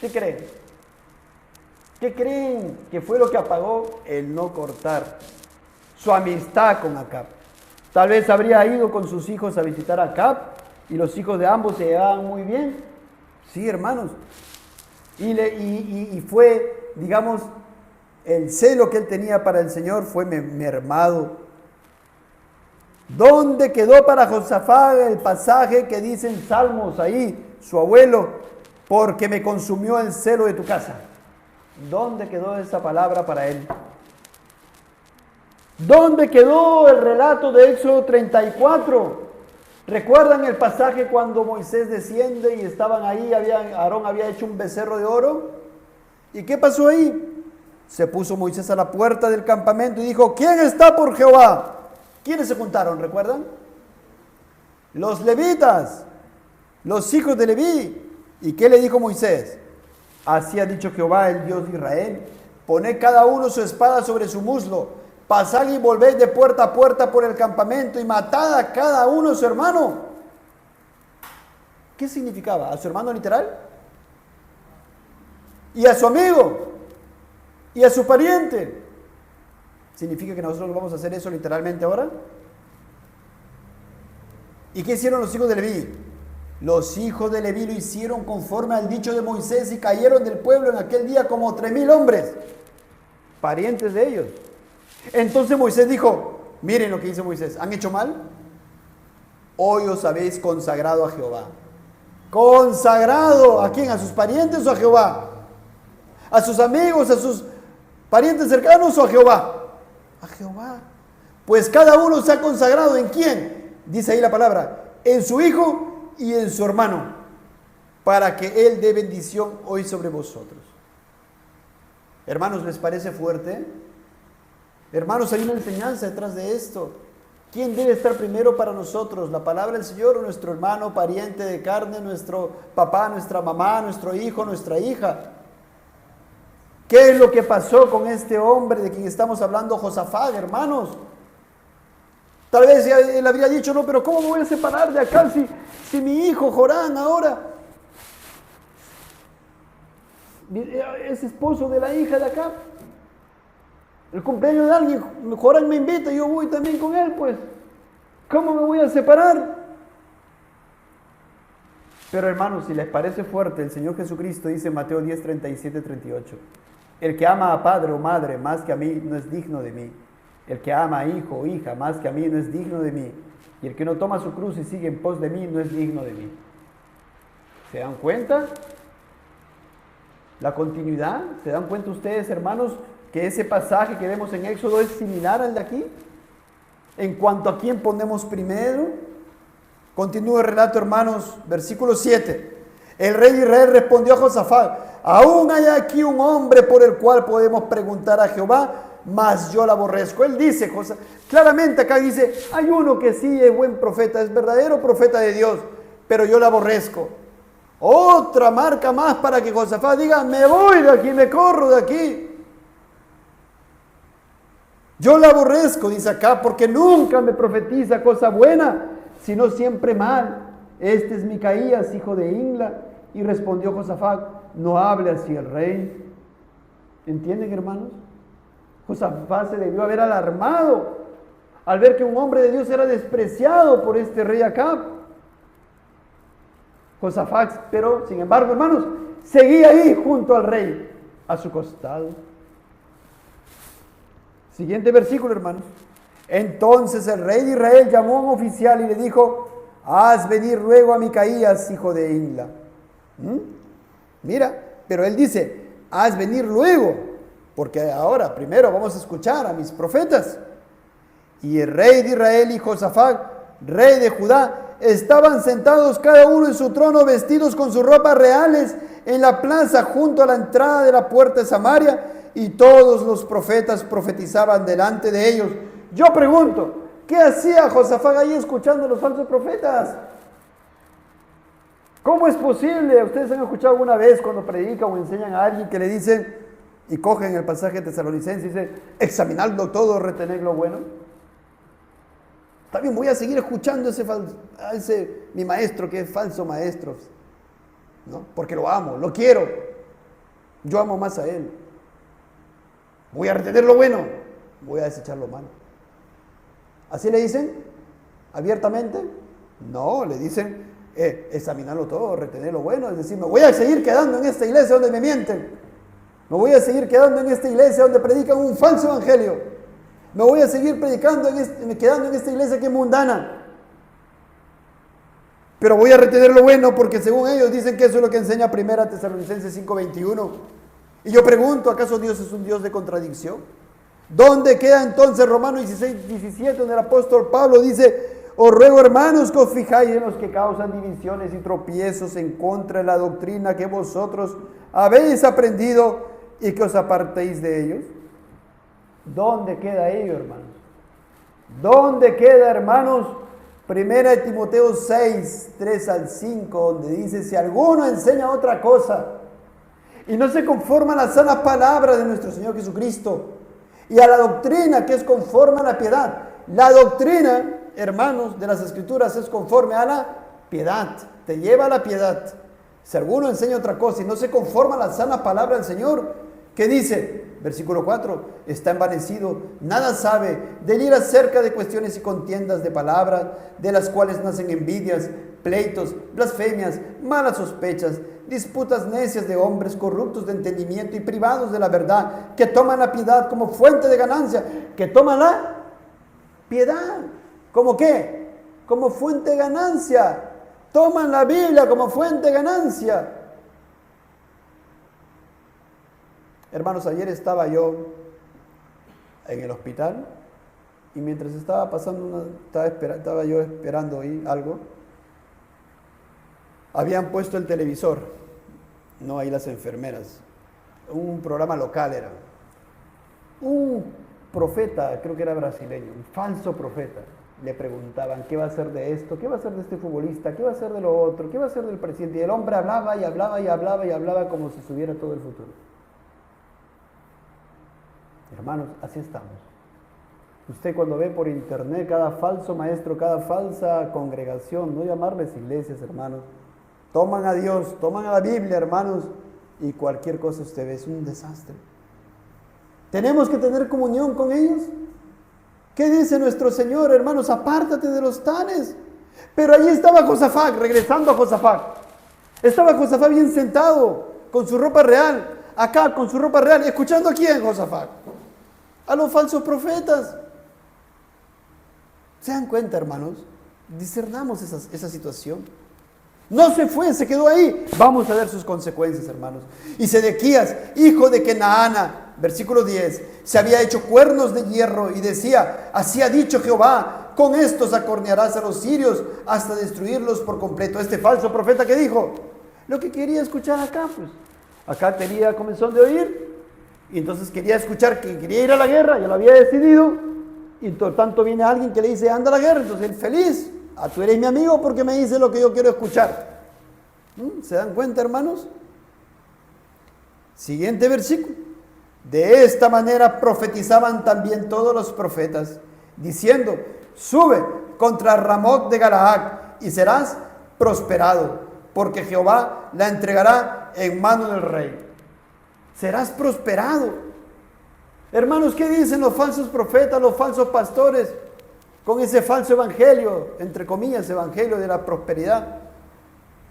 ¿Qué creen? ¿Qué creen que fue lo que apagó? El no cortar su amistad con Acab. Tal vez habría ido con sus hijos a visitar a Acab y los hijos de ambos se llevaban muy bien. Sí, hermanos. Y fue, digamos, el celo que él tenía para el Señor fue mermado. ¿Dónde quedó para Josafat el pasaje que dice en Salmos ahí, su abuelo, porque me consumió el celo de tu casa? ¿Dónde quedó esa palabra para él? ¿Dónde quedó el relato de Éxodo 34? ¿Recuerdan el pasaje cuando Moisés desciende y estaban ahí, Aarón había hecho un becerro de oro? ¿Y qué pasó ahí? Se puso Moisés a la puerta del campamento y dijo, ¿quién está por Jehová? ¿Quiénes se juntaron? ¿Recuerdan? Los levitas, los hijos de Leví. ¿Y qué le dijo Moisés? Así ha dicho Jehová, el Dios de Israel: poned cada uno su espada sobre su muslo, pasad y volved de puerta a puerta por el campamento y matad a cada uno a su hermano. ¿Qué significaba? ¿A su hermano literal? ¿Y a su amigo? ¿Y a su pariente? ¿Significa que nosotros vamos a hacer eso literalmente ahora? ¿Y qué hicieron los hijos de Leví? Los hijos de Leví lo hicieron conforme al dicho de Moisés y cayeron del pueblo en aquel día como 3,000 hombres, parientes de ellos. Entonces Moisés dijo: miren lo que dice Moisés, ¿han hecho mal? Hoy os habéis consagrado a Jehová. ¿Consagrado a quién? ¿A sus parientes o a Jehová? ¿A sus amigos, a sus parientes cercanos o a Jehová? A Jehová. Pues cada uno se ha consagrado ¿en quién? Dice ahí la palabra: en su hijo y en su hermano, para que él dé bendición hoy sobre vosotros. Hermanos, ¿les parece fuerte? Hermanos, hay una enseñanza detrás de esto. ¿Quién debe estar primero para nosotros? ¿La palabra del Señor o nuestro hermano, pariente de carne, nuestro papá, nuestra mamá, nuestro hijo, nuestra hija? ¿Qué es lo que pasó con este hombre de quien estamos hablando, Josafat, hermanos? Tal vez él habría dicho: no, pero ¿cómo me voy a separar de acá si mi hijo Jorán ahora es esposo de la hija de acá? El cumpleaños de alguien, Jorán me invita y yo voy también con él, pues ¿cómo me voy a separar? Pero hermanos, si les parece fuerte, el Señor Jesucristo dice en Mateo 10, 37, 38: el que ama a padre o madre más que a mí no es digno de mí. El que ama a hijo o hija más que a mí no es digno de mí. Y el que no toma su cruz y sigue en pos de mí no es digno de mí. ¿Se dan cuenta? La continuidad. ¿Se dan cuenta ustedes, hermanos, que ese pasaje que vemos en Éxodo es similar al de aquí? En cuanto a quién ponemos primero. Continúa el relato, hermanos, versículo 7. El rey de Israel respondió a Josafat: aún hay aquí un hombre por el cual podemos preguntar a Jehová, mas yo la aborrezco. Él dice, claramente acá dice: hay uno que sí es buen profeta, es verdadero profeta de Dios, pero yo la aborrezco. Otra marca más para que Josafat diga: me voy de aquí, me corro de aquí. Yo la aborrezco, dice acá, porque nunca me profetiza cosa buena, sino siempre mal. Este es Micaías, hijo de Imla. Y respondió Josafat: no hable así el rey. ¿Entienden, hermanos? Josafat se debió haber alarmado al ver que un hombre de Dios era despreciado por este rey Acab. Josafat, pero sin embargo, hermanos, seguía ahí junto al rey, a su costado. Siguiente versículo, hermanos. Entonces el rey de Israel llamó a un oficial y le dijo: haz venir luego a Micaías, hijo de Imla. Mira, pero él dice: haz venir luego, porque ahora primero vamos a escuchar a mis profetas. Y el rey de Israel y Josafat, rey de Judá, estaban sentados cada uno en su trono, vestidos con sus ropas reales, en la plaza junto a la entrada de la puerta de Samaria, y todos los profetas profetizaban delante de ellos. Yo pregunto, ¿qué hacía Josafat ahí escuchando a los falsos profetas? ¿Cómo es posible? Ustedes han escuchado alguna vez cuando predican o enseñan a alguien que le dicen, y cogen el pasaje tesalonicense y dicen: examinadlo todo, retened lo bueno. También voy a seguir escuchando a ese mi maestro que es falso maestro, ¿no? Porque lo amo, lo quiero. Yo amo más a él. Voy a retener lo bueno, voy a desechar lo malo. ¿Así le dicen? ¿Abiertamente? No, le dicen: examinarlo todo, retener lo bueno. Es decir, me voy a seguir quedando en esta iglesia donde me mienten. Me voy a seguir quedando en esta iglesia donde predican un falso evangelio. Me voy a seguir quedando en esta iglesia que es mundana. Pero voy a retener lo bueno, porque según ellos dicen que eso es lo que enseña 1 Tesalonicenses 5:21. Y yo pregunto, ¿acaso Dios es un Dios de contradicción? ¿Dónde queda entonces Romanos 16:17, donde el apóstol Pablo dice: os ruego, hermanos, que os fijáis en los que causan divisiones y tropiezos en contra de la doctrina que vosotros habéis aprendido, y que os apartéis de ellos? ¿Dónde queda ello, hermanos? ¿Dónde queda, hermanos? 1 Timoteo 6, 3 al 5, donde dice: si alguno enseña otra cosa y no se conforma a la sana palabra de nuestro Señor Jesucristo y a la doctrina que es conforme a la piedad. La doctrina, hermanos, de las Escrituras es conforme a la piedad, te lleva a la piedad. Si alguno enseña otra cosa y no se conforma a la sana palabra del Señor, ¿qué dice? Versículo 4, está envanecido, nada sabe, delira acerca de cuestiones y contiendas de palabras, de las cuales nacen envidias, pleitos, blasfemias, malas sospechas, disputas necias de hombres corruptos de entendimiento y privados de la verdad, que toman la piedad como fuente de ganancia, que toman la piedad, ¿como qué? Como fuente de ganancia. Toman la Biblia como fuente de ganancia. Hermanos, ayer estaba yo en el hospital y mientras estaba pasando estaba yo esperando ahí algo, habían puesto el televisor, no ahí las enfermeras, un programa local era, un profeta, creo que era brasileño, un falso profeta. Le preguntaban, ¿qué va a hacer de esto? ¿Qué va a hacer de este futbolista? ¿Qué va a hacer de lo otro? ¿Qué va a hacer del presidente? Y el hombre hablaba y hablaba y hablaba y hablaba como si supiera todo el futuro. Hermanos, así estamos. Usted cuando ve por internet cada falso maestro, cada falsa congregación, no llamarles iglesias, hermanos, toman a Dios, toman a la Biblia, hermanos, y cualquier cosa usted ve, es un desastre. ¿Tenemos que tener comunión con ellos? ¿Qué dice nuestro Señor, hermanos? Apártate de los tales. Pero allí estaba Josafat, regresando a Josafat. Estaba Josafat bien sentado, con su ropa real, acá con su ropa real. ¿Y escuchando a quién, Josafat? A los falsos profetas. ¿Se dan cuenta, hermanos? Discernamos esa situación. No se fue, se quedó ahí. Vamos a ver sus consecuencias, hermanos. Y Sedequías, hijo de Kenaana, versículo 10, se había hecho cuernos de hierro y decía, así ha dicho Jehová, con estos acornearás a los sirios hasta destruirlos por completo. Este falso profeta que dijo, lo que quería escuchar acá, pues, acá tenía comenzón de oír, y entonces quería escuchar que quería ir a la guerra, ya lo había decidido, y por tanto viene alguien que le dice, anda a la guerra, entonces él feliz, tú eres mi amigo porque me dice lo que yo quiero escuchar. ¿Se dan cuenta, hermanos? Siguiente versículo. De esta manera profetizaban también todos los profetas, diciendo, sube contra Ramot de Galaad y serás prosperado, porque Jehová la entregará en mano del rey. Serás prosperado. Hermanos, ¿qué dicen los falsos profetas, los falsos pastores, con ese falso evangelio, entre comillas, evangelio de la prosperidad?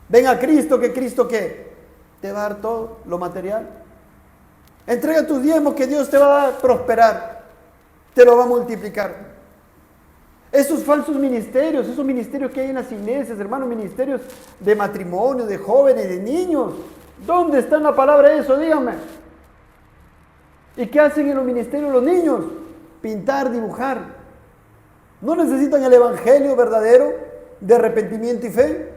Ven a Cristo, que Cristo, ¿qué? Te va a dar todo lo material. Entrega tus diezmos que Dios te va a prosperar, te lo va a multiplicar. Esos falsos ministerios, esos ministerios que hay en las iglesias, hermanos, ministerios de matrimonio, de jóvenes, de niños, ¿dónde está en la palabra eso? Díganme. ¿Y qué hacen en los ministerios los niños? Pintar, dibujar. ¿No necesitan el evangelio verdadero de arrepentimiento y fe?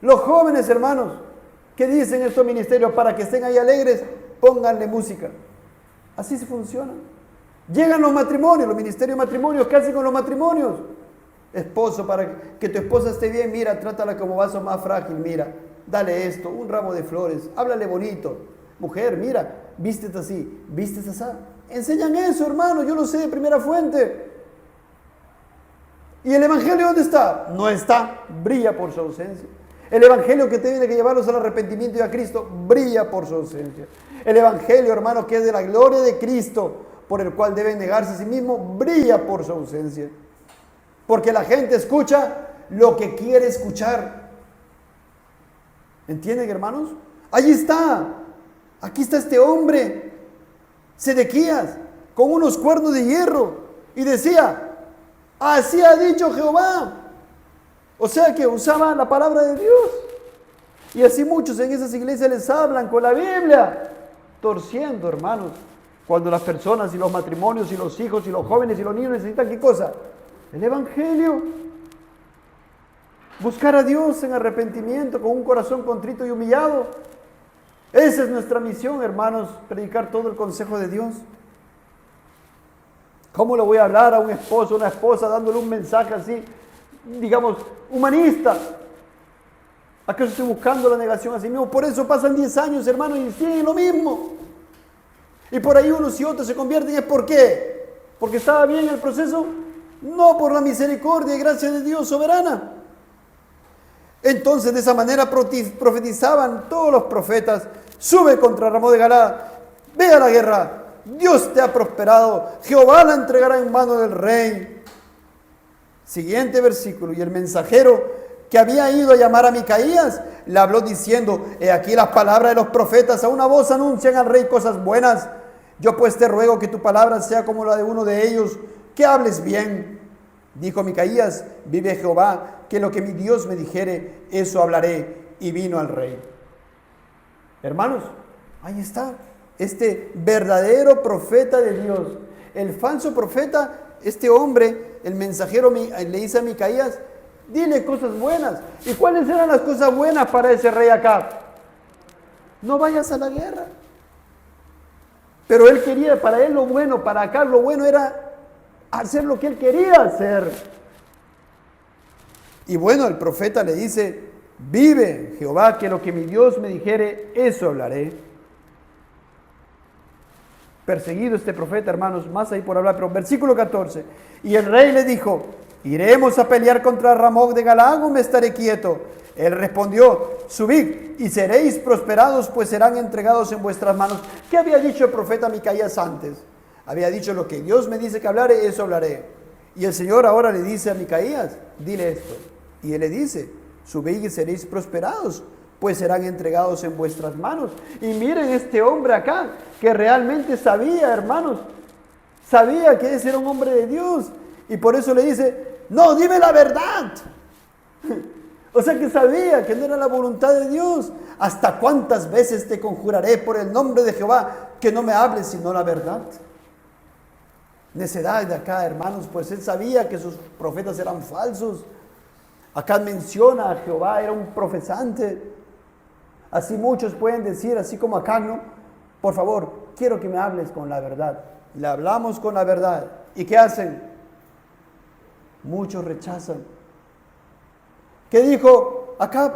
Los jóvenes, hermanos, ¿qué dicen estos ministerios? Para que estén ahí alegres, pónganle música. Así se funciona. Llegan los matrimonios, los ministerios de matrimonios. ¿Qué hacen con los matrimonios? Esposo, para que tu esposa esté bien, mira, trátala como vaso más frágil, mira, dale esto, un ramo de flores, háblale bonito. Mujer, mira, vístete así, vístete así. Enseñan eso, hermano, yo lo sé de primera fuente. ¿Y el evangelio dónde está? No está, brilla por su ausencia. El evangelio que tiene que llevarlos al arrepentimiento y a Cristo brilla por su ausencia. El evangelio, hermano, que es de la gloria de Cristo, por el cual deben negarse a sí mismo, brilla por su ausencia. Porque la gente escucha lo que quiere escuchar. ¿Entienden, hermanos? Allí está. Aquí está este hombre, Sedequías, con unos cuernos de hierro. Y decía, así ha dicho Jehová. O sea que usaba la palabra de Dios. Y así muchos en esas iglesias les hablan con la Biblia, torciendo, hermanos. Cuando las personas y los matrimonios y los hijos y los jóvenes y los niños necesitan ¿qué cosa? El evangelio. Buscar a Dios en arrepentimiento, con un corazón contrito y humillado. Esa es nuestra misión, hermanos, predicar todo el consejo de Dios. ¿Cómo le voy a hablar a un esposo, a una esposa, dándole un mensaje así, digamos, humanista? ¿Acaso estoy buscando la negación a sí mismo? Por eso pasan 10 años, hermanos, y siguen lo mismo. Y por ahí unos y otros se convierten. ¿Es por qué? ¿Porque estaba bien el proceso? No, por la misericordia y gracia de Dios soberana. Entonces de esa manera profetizaban todos los profetas: sube contra Ramón de Galaad, ve a la guerra, Dios te ha prosperado, Jehová la entregará en mano del rey. Siguiente versículo: y el mensajero que había ido a llamar a Micaías le habló diciendo: he aquí las palabras de los profetas, a una voz anuncian al rey cosas buenas. Yo pues te ruego que tu palabra sea como la de uno de ellos, que hables bien. Dijo Micaías: vive Jehová, que lo que mi Dios me dijere, eso hablaré. Y vino al rey. Hermanos, ahí está, este verdadero profeta de Dios. El falso profeta, este hombre, el mensajero, le dice a Micaías: dile cosas buenas. ¿Y cuáles eran las cosas buenas para ese rey Acab? No vayas a la guerra. Pero él quería, para él lo bueno, para Acab lo bueno era hacer lo que él quería hacer. Y bueno, el profeta le dice: vive Jehová, que lo que mi Dios me dijere, eso hablaré. Perseguido este profeta, hermanos, más ahí por hablar, pero versículo 14. Y el rey le dijo: ¿iremos a pelear contra Ramón de Galaad o me estaré quieto? Él respondió: subid y seréis prosperados, pues serán entregados en vuestras manos. ¿Qué había dicho el profeta Micaías antes? Había dicho: lo que Dios me dice que hablaré, eso hablaré. Y el Señor ahora le dice a Micaías: dile esto. Y él le dice: subid y seréis prosperados, pues serán entregados en vuestras manos. Y miren este hombre acá, que realmente sabía, hermanos, sabía que ese era un hombre de Dios. Y por eso le dice: no, dime la verdad. O sea que sabía que no era la voluntad de Dios. ¿Hasta cuántas veces te conjuraré por el nombre de Jehová que no me hables sino la verdad? Necedad de acá, hermanos, pues él sabía que sus profetas eran falsos. Acá menciona a Jehová, era un profesante. Así muchos pueden decir, así como acá, ¿no? Por favor, quiero que me hables con la verdad. Le hablamos con la verdad. ¿Y qué hacen? Muchos rechazan. ¿Qué dijo Acab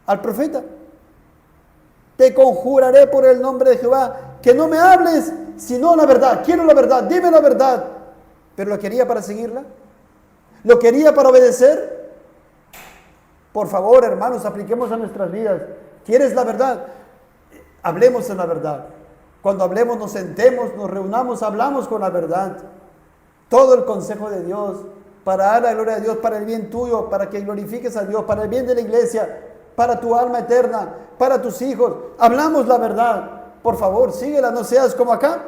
al profeta? Te conjuraré por el nombre de Jehová que no me hables sino la verdad. Quiero la verdad, dime la verdad. ¿Pero lo quería para seguirla? ¿Lo quería para obedecer? Por favor, hermanos, apliquemos a nuestras vidas. ¿Quieres la verdad? Hablemos en la verdad. Cuando hablemos, nos sentemos, nos reunamos, hablamos con la verdad. Todo el consejo de Dios, para dar la gloria a Dios, para el bien tuyo, para que glorifiques a Dios, para el bien de la iglesia, para tu alma eterna, para tus hijos. Hablamos la verdad. Por favor, síguela, no seas como acá.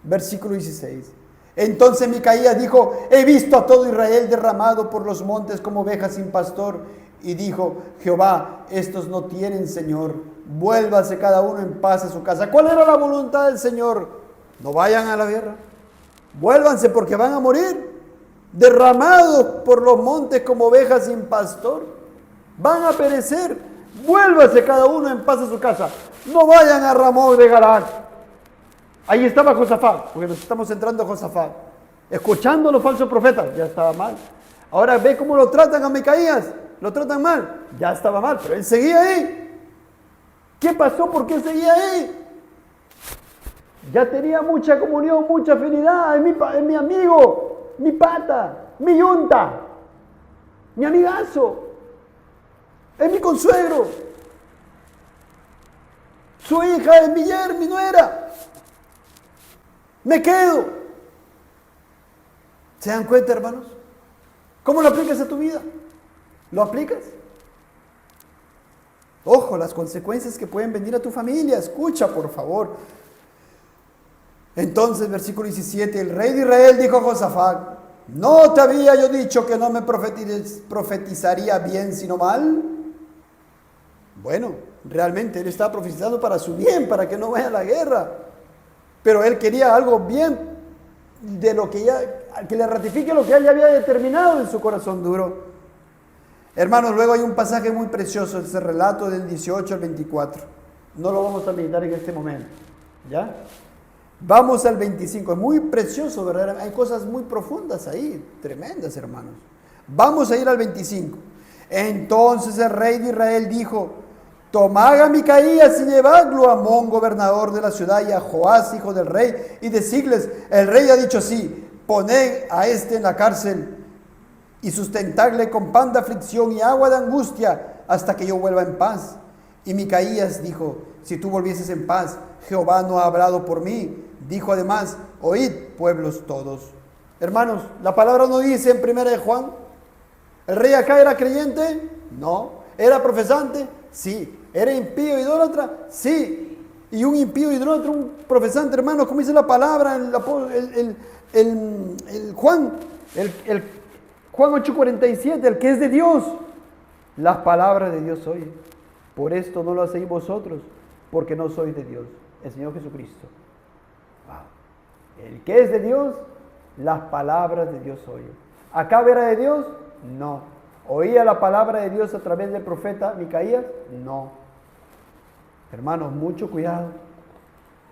Versículo 16. Entonces Micaías dijo: he visto a todo Israel derramado por los montes como ovejas sin pastor. Y dijo: Jehová, estos no tienen Señor. Vuélvase cada uno en paz a su casa. ¿Cuál era la voluntad del Señor? No vayan a la guerra. Vuélvanse porque van a morir. Derramados por los montes como ovejas sin pastor. Van a perecer. Vuélvase cada uno en paz a su casa. No vayan a Ramón de Galaad. Ahí estaba Josafat, porque nos estamos entrando a Josafat. Escuchando a los falsos profetas, ya estaba mal. Ahora ve cómo lo tratan a Micaías. Lo tratan mal. Ya estaba mal, pero él seguía ahí. ¿Qué pasó? ¿Por qué seguía ahí? Ya tenía mucha comunión, mucha afinidad. Es mi amigo, mi pata, mi yunta, mi amigazo. Es mi consuegro. Su hija es mi nuera. Me quedo. ¿Se dan cuenta, hermanos? ¿Cómo lo aplicas a tu vida? ¿Lo aplicas? Ojo, las consecuencias que pueden venir a tu familia. Escucha, por favor. Entonces, versículo 17, el rey de Israel dijo a Josafat: ¿no te había yo dicho que no me profetizaría bien sino mal? Bueno, realmente él estaba profetizando para su bien, para que no vaya a la guerra. Pero él quería algo bien, de lo que le ratifique lo que él ya había determinado en su corazón duro. Hermanos, luego hay un pasaje muy precioso, ese relato del 18 al 24. No lo vamos a meditar en este momento, ¿ya? Vamos al 25, es muy precioso, ¿verdad? Hay cosas muy profundas ahí, tremendas, hermanos. Vamos a ir al 25. Entonces el rey de Israel dijo: tomad a Micaías y llevadlo a Amón, gobernador de la ciudad, y a Joás, hijo del rey, y decirles: el rey ha dicho así, poned a este en la cárcel y sustentadle con pan de aflicción y agua de angustia hasta que yo vuelva en paz. Y Micaías dijo: si tú volvieses en paz, Jehová no ha hablado por mí. Dijo además: oíd, pueblos todos. Hermanos, la palabra no dice en 1 de Juan: ¿el rey acá era creyente? No. ¿Era profesante? Sí. ¿Era impío, idólatra? Sí. Y un impío, idólatra, un profesante, hermanos, como dice la palabra, Juan 8:47, el que es de Dios, las palabras de Dios oye. Por esto no lo hacéis vosotros, porque no sois de Dios, el Señor Jesucristo. Wow. El que es de Dios, las palabras de Dios oye. ¿Acá era de Dios? No. ¿Oía la palabra de Dios a través del profeta Micaías? No. Hermanos, mucho cuidado.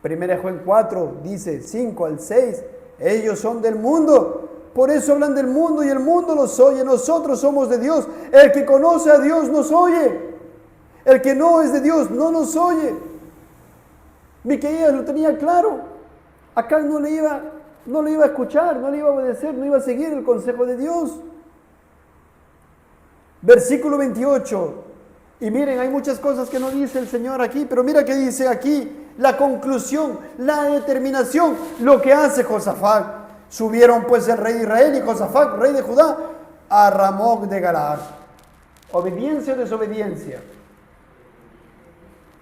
1 Juan 4 dice, 5 al 6, ellos son del mundo, por eso hablan del mundo y el mundo los oye. Nosotros somos de Dios. El que conoce a Dios nos oye. El que no es de Dios no nos oye. Micaías lo tenía claro. Acá no le iba a escuchar, no le iba a obedecer, no iba a seguir el consejo de Dios. Versículo 28. Y miren, hay muchas cosas que no dice el Señor aquí, pero mira que dice aquí la conclusión, la determinación, lo que hace Josafat. Subieron pues el rey de Israel y Josafat, rey de Judá, a Ramoc de Galaad. Obediencia o desobediencia.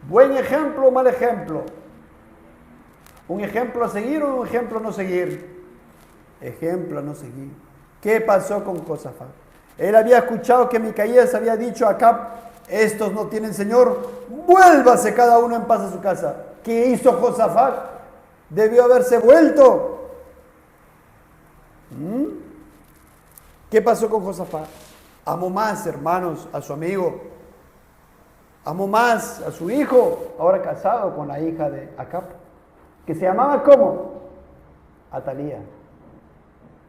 Buen ejemplo o mal ejemplo. Un ejemplo a seguir o un ejemplo a no seguir. Ejemplo a no seguir. ¿Qué pasó con Josafat? Él había escuchado que Micaías había dicho a Acab: estos no tienen Señor, vuélvase cada uno en paz a su casa. ¿Qué hizo Josafat? Debió haberse vuelto. ¿Qué pasó con Josafat? Amó más, hermanos, a su amigo. Amó más a su hijo, ahora casado con la hija de Acab, que se llamaba ¿cómo? Atalía.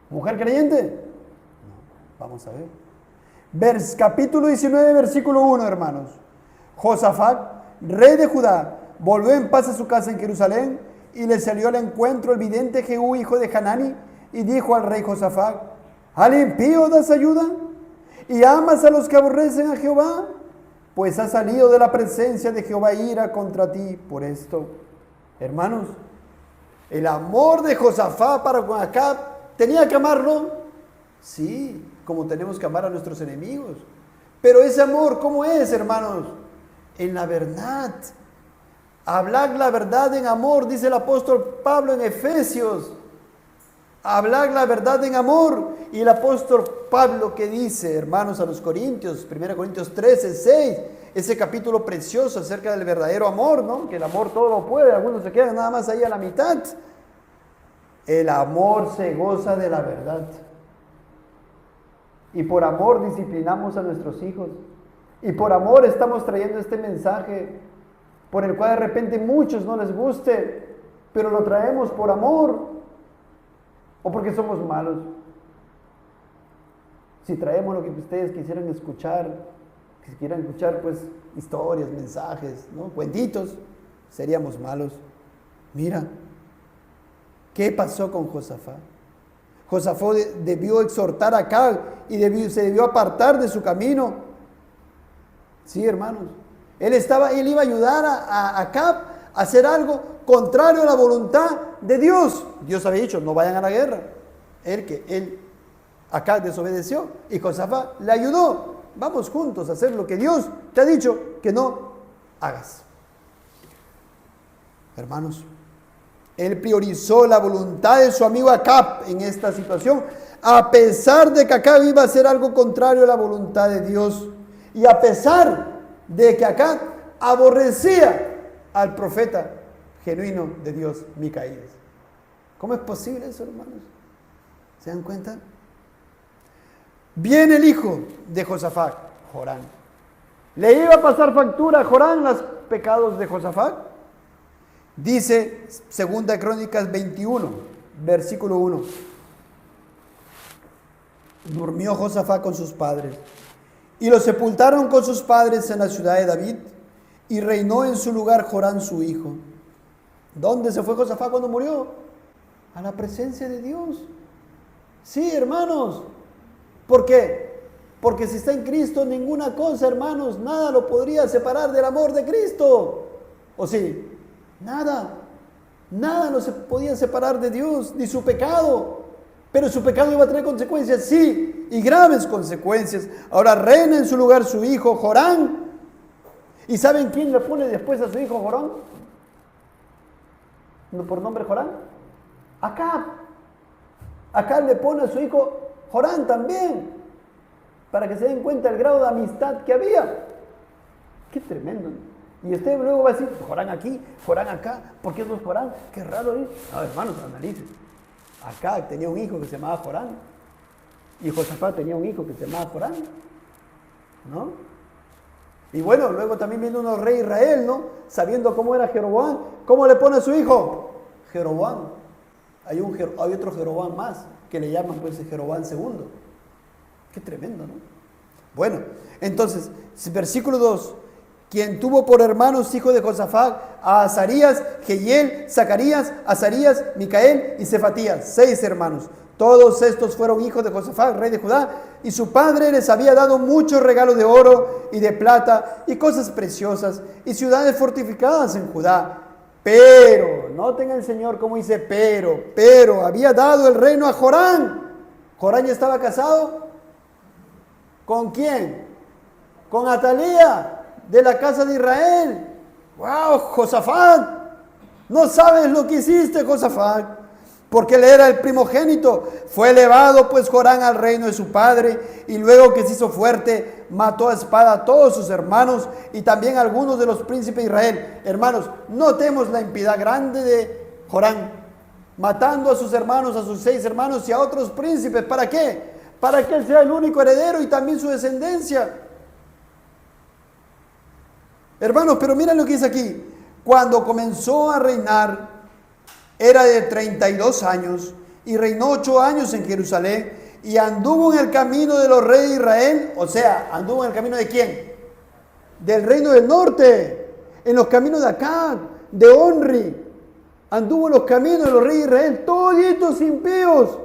¿Mujer creyente? No. Vamos a ver. Capítulo 19, versículo 1, hermanos. Josafat, rey de Judá, volvió en paz a su casa en Jerusalén, y le salió al encuentro el vidente Jehú, hijo de Hanani, y dijo al rey Josafat: ¿al impío das ayuda? ¿Y amas a los que aborrecen a Jehová? Pues ha salido de la presencia de Jehová ira contra ti por esto. Hermanos, el amor de Josafat para con Acab, ¿tenía que amarlo? Sí, como tenemos que amar a nuestros enemigos. Pero ese amor, ¿cómo es, hermanos? En la verdad. Hablar la verdad en amor, dice el apóstol Pablo en Efesios. Hablar la verdad en amor. Y el apóstol Pablo que dice, hermanos, a los Corintios, 1 Corintios 13, 6, ese capítulo precioso acerca del verdadero amor, ¿no? Que el amor todo lo puede, algunos se quedan nada más ahí a la mitad. El amor se goza de la verdad. Y por amor disciplinamos a nuestros hijos. Y por amor estamos trayendo este mensaje, por el cual de repente muchos no les guste, pero lo traemos por amor o porque somos malos. Si traemos lo que ustedes quisieran escuchar, que quieran escuchar pues historias, mensajes, ¿no? Cuentitos, seríamos malos. Mira, ¿qué pasó con Josafat? Josafat debió exhortar a Acab y se debió apartar de su camino. Sí, hermanos. Él iba a ayudar a Acab a hacer algo contrario a la voluntad de Dios. Dios había dicho, no vayan a la guerra. Acab desobedeció y Josafat le ayudó. Vamos juntos a hacer lo que Dios te ha dicho que no hagas. Hermanos, él priorizó la voluntad de su amigo Acab en esta situación, a pesar de que Acab iba a hacer algo contrario a la voluntad de Dios, y a pesar de que Acab aborrecía al profeta genuino de Dios, Micaías. ¿Cómo es posible eso, hermanos? ¿Se dan cuenta? Viene el hijo de Josafat, Jorán. ¿Le iba a pasar factura a Jorán los pecados de Josafat? Dice 2 Crónicas 21, versículo 1. durmió Josafat con sus padres, y lo sepultaron con sus padres en la ciudad de David, y reinó en su lugar Jorán su hijo. ¿Dónde se fue Josafat cuando murió? A la presencia de Dios. Sí, hermanos. ¿Por qué? Porque si está en Cristo, ninguna cosa, hermanos, nada lo podría separar del amor de Cristo. ¿O sí? Nada. Nada lo podía separar de Dios, ni su pecado. Pero su pecado iba a tener consecuencias, sí, y graves consecuencias. Ahora reina en su lugar su hijo Jorán. ¿Y saben quién le pone después a su hijo Jorán? ¿No por nombre Jorán? Acab. Acab le pone a su hijo Jorán también, para que se den cuenta del grado de amistad que había. Qué tremendo. Y usted luego va a decir, Jorán aquí, Jorán acá, ¿por qué no es Jorán? Qué raro es. No, hermanos, analicen. Acab tenía un hijo que se llamaba Jorán, y Josafat tenía un hijo que se llamaba Jorán, ¿no? Y bueno, luego también viene uno rey Israel, ¿no? Sabiendo cómo era Jeroboam, ¿cómo le pone a su hijo? Jeroboam. Hay otro Jeroboam más, que le llaman pues Jeroboam II. Qué tremendo, ¿no? Bueno, entonces, versículo 2. Quien tuvo por hermanos hijos de Josafat a Azarías, Jehiel, Zacarías, Azarías, Micael y Cefatías, 6 hermanos. Todos estos fueron hijos de Josafat, rey de Judá, y su padre les había dado muchos regalos de oro y de plata y cosas preciosas y ciudades fortificadas en Judá. Pero, noten el Señor cómo dice pero, había dado el reino a Jorán. Jorán ya estaba casado. ¿Con quién? Con Atalía, de la casa de Israel. ¡Wow, Josafat! No sabes lo que hiciste, Josafat, porque él era el primogénito. Fue elevado pues Jorán al reino de su padre, y luego que se hizo fuerte, mató a espada a todos sus hermanos y también a algunos de los príncipes de Israel. Hermanos, notemos la impiedad grande de Jorán, matando a sus hermanos, a sus 6 hermanos y a otros príncipes. ¿Para qué? Para que él sea el único heredero y también su descendencia. Hermanos, pero miren lo que dice aquí. Cuando comenzó a reinar, era de 32 años y reinó 8 años en Jerusalén y anduvo en el camino de los reyes de Israel. O sea, ¿anduvo en el camino de quién? Del reino del norte, en los caminos de Acab, de Onri. Anduvo en los caminos de los reyes de Israel, toditos impíos,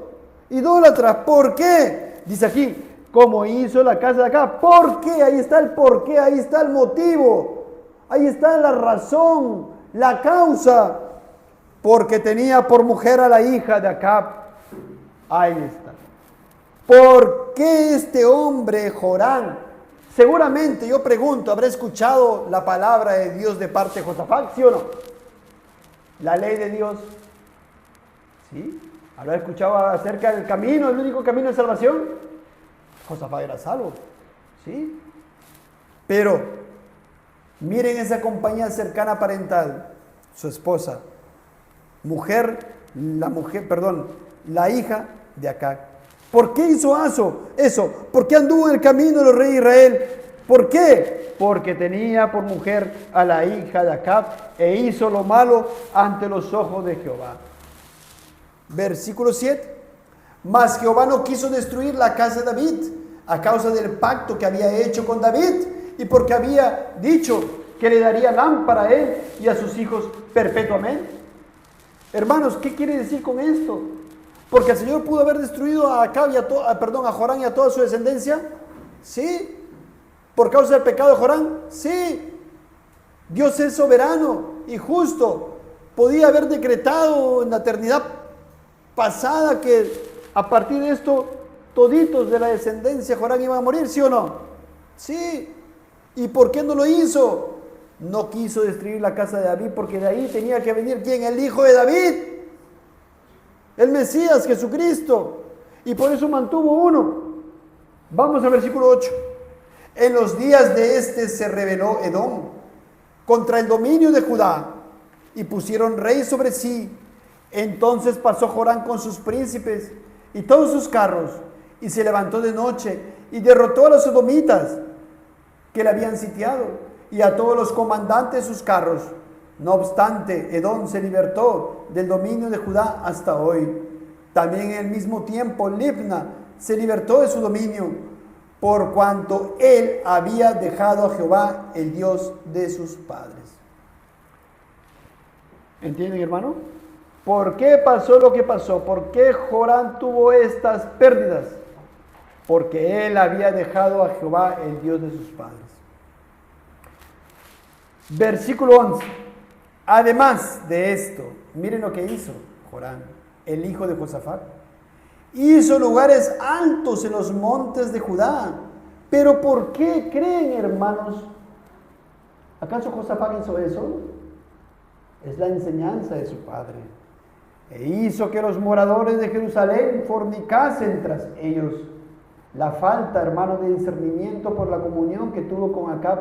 idólatras. ¿Por qué? Dice aquí, como hizo la casa de Acab. ¿Por qué? Ahí está el por qué, ahí está el motivo, ahí está la razón, la causa. Porque tenía por mujer a la hija de Acab. Ahí está. ¿Por qué este hombre, Jorán? Seguramente, yo pregunto, ¿habrá escuchado la palabra de Dios de parte de Josafat? ¿Sí o no? La ley de Dios. ¿Sí? ¿Habrá escuchado acerca del camino, el único camino de salvación? Josafat era salvo. ¿Sí? Pero, miren esa compañía cercana parental. Su esposa. La hija de Acab. ¿Por qué hizo eso? ¿Por qué anduvo en el camino de los reyes de Israel? ¿Por qué? Porque tenía por mujer a la hija de Acab e hizo lo malo ante los ojos de Jehová. Versículo 7. Mas Jehová no quiso destruir la casa de David a causa del pacto que había hecho con David y porque había dicho que le daría lámpara a él y a sus hijos perpetuamente. Hermanos, ¿qué quiere decir con esto? Porque el Señor pudo haber destruido a Acab a Jorán y a toda su descendencia. Sí. ¿Por causa del pecado de Jorán? Sí. Dios es soberano y justo. Podía haber decretado en la eternidad pasada que a partir de esto toditos de la descendencia de Jorán iban a morir, ¿sí o no? Sí. ¿Y por qué no lo hizo? No quiso destruir la casa de David porque de ahí tenía que venir ¿quién? El hijo de David, el Mesías, Jesucristo, y por eso mantuvo uno. Vamos al versículo 8. En los días de este se rebeló Edom contra el dominio de Judá y pusieron rey sobre sí. Entonces pasó Jorán con sus príncipes y todos sus carros y se levantó de noche y derrotó a los edomitas que le habían sitiado y a todos los comandantes de sus carros. No obstante, Edom se libertó del dominio de Judá hasta hoy. También en el mismo tiempo Libna se libertó de su dominio, por cuanto él había dejado a Jehová, el Dios de sus padres. ¿Entienden, hermano? ¿Por qué pasó lo que pasó? ¿Por qué Joram tuvo estas pérdidas? Porque él había dejado a Jehová, el Dios de sus padres. Versículo 11. Además de esto, miren lo que hizo Joram, el hijo de Josafat. Hizo lugares altos en los montes de Judá. ¿Pero por qué creen, hermanos? ¿Acaso Josafat hizo eso? Es la enseñanza de su padre. E hizo que los moradores de Jerusalén fornicasen tras ellos. La falta, hermano, de discernimiento por la comunión que tuvo con Acab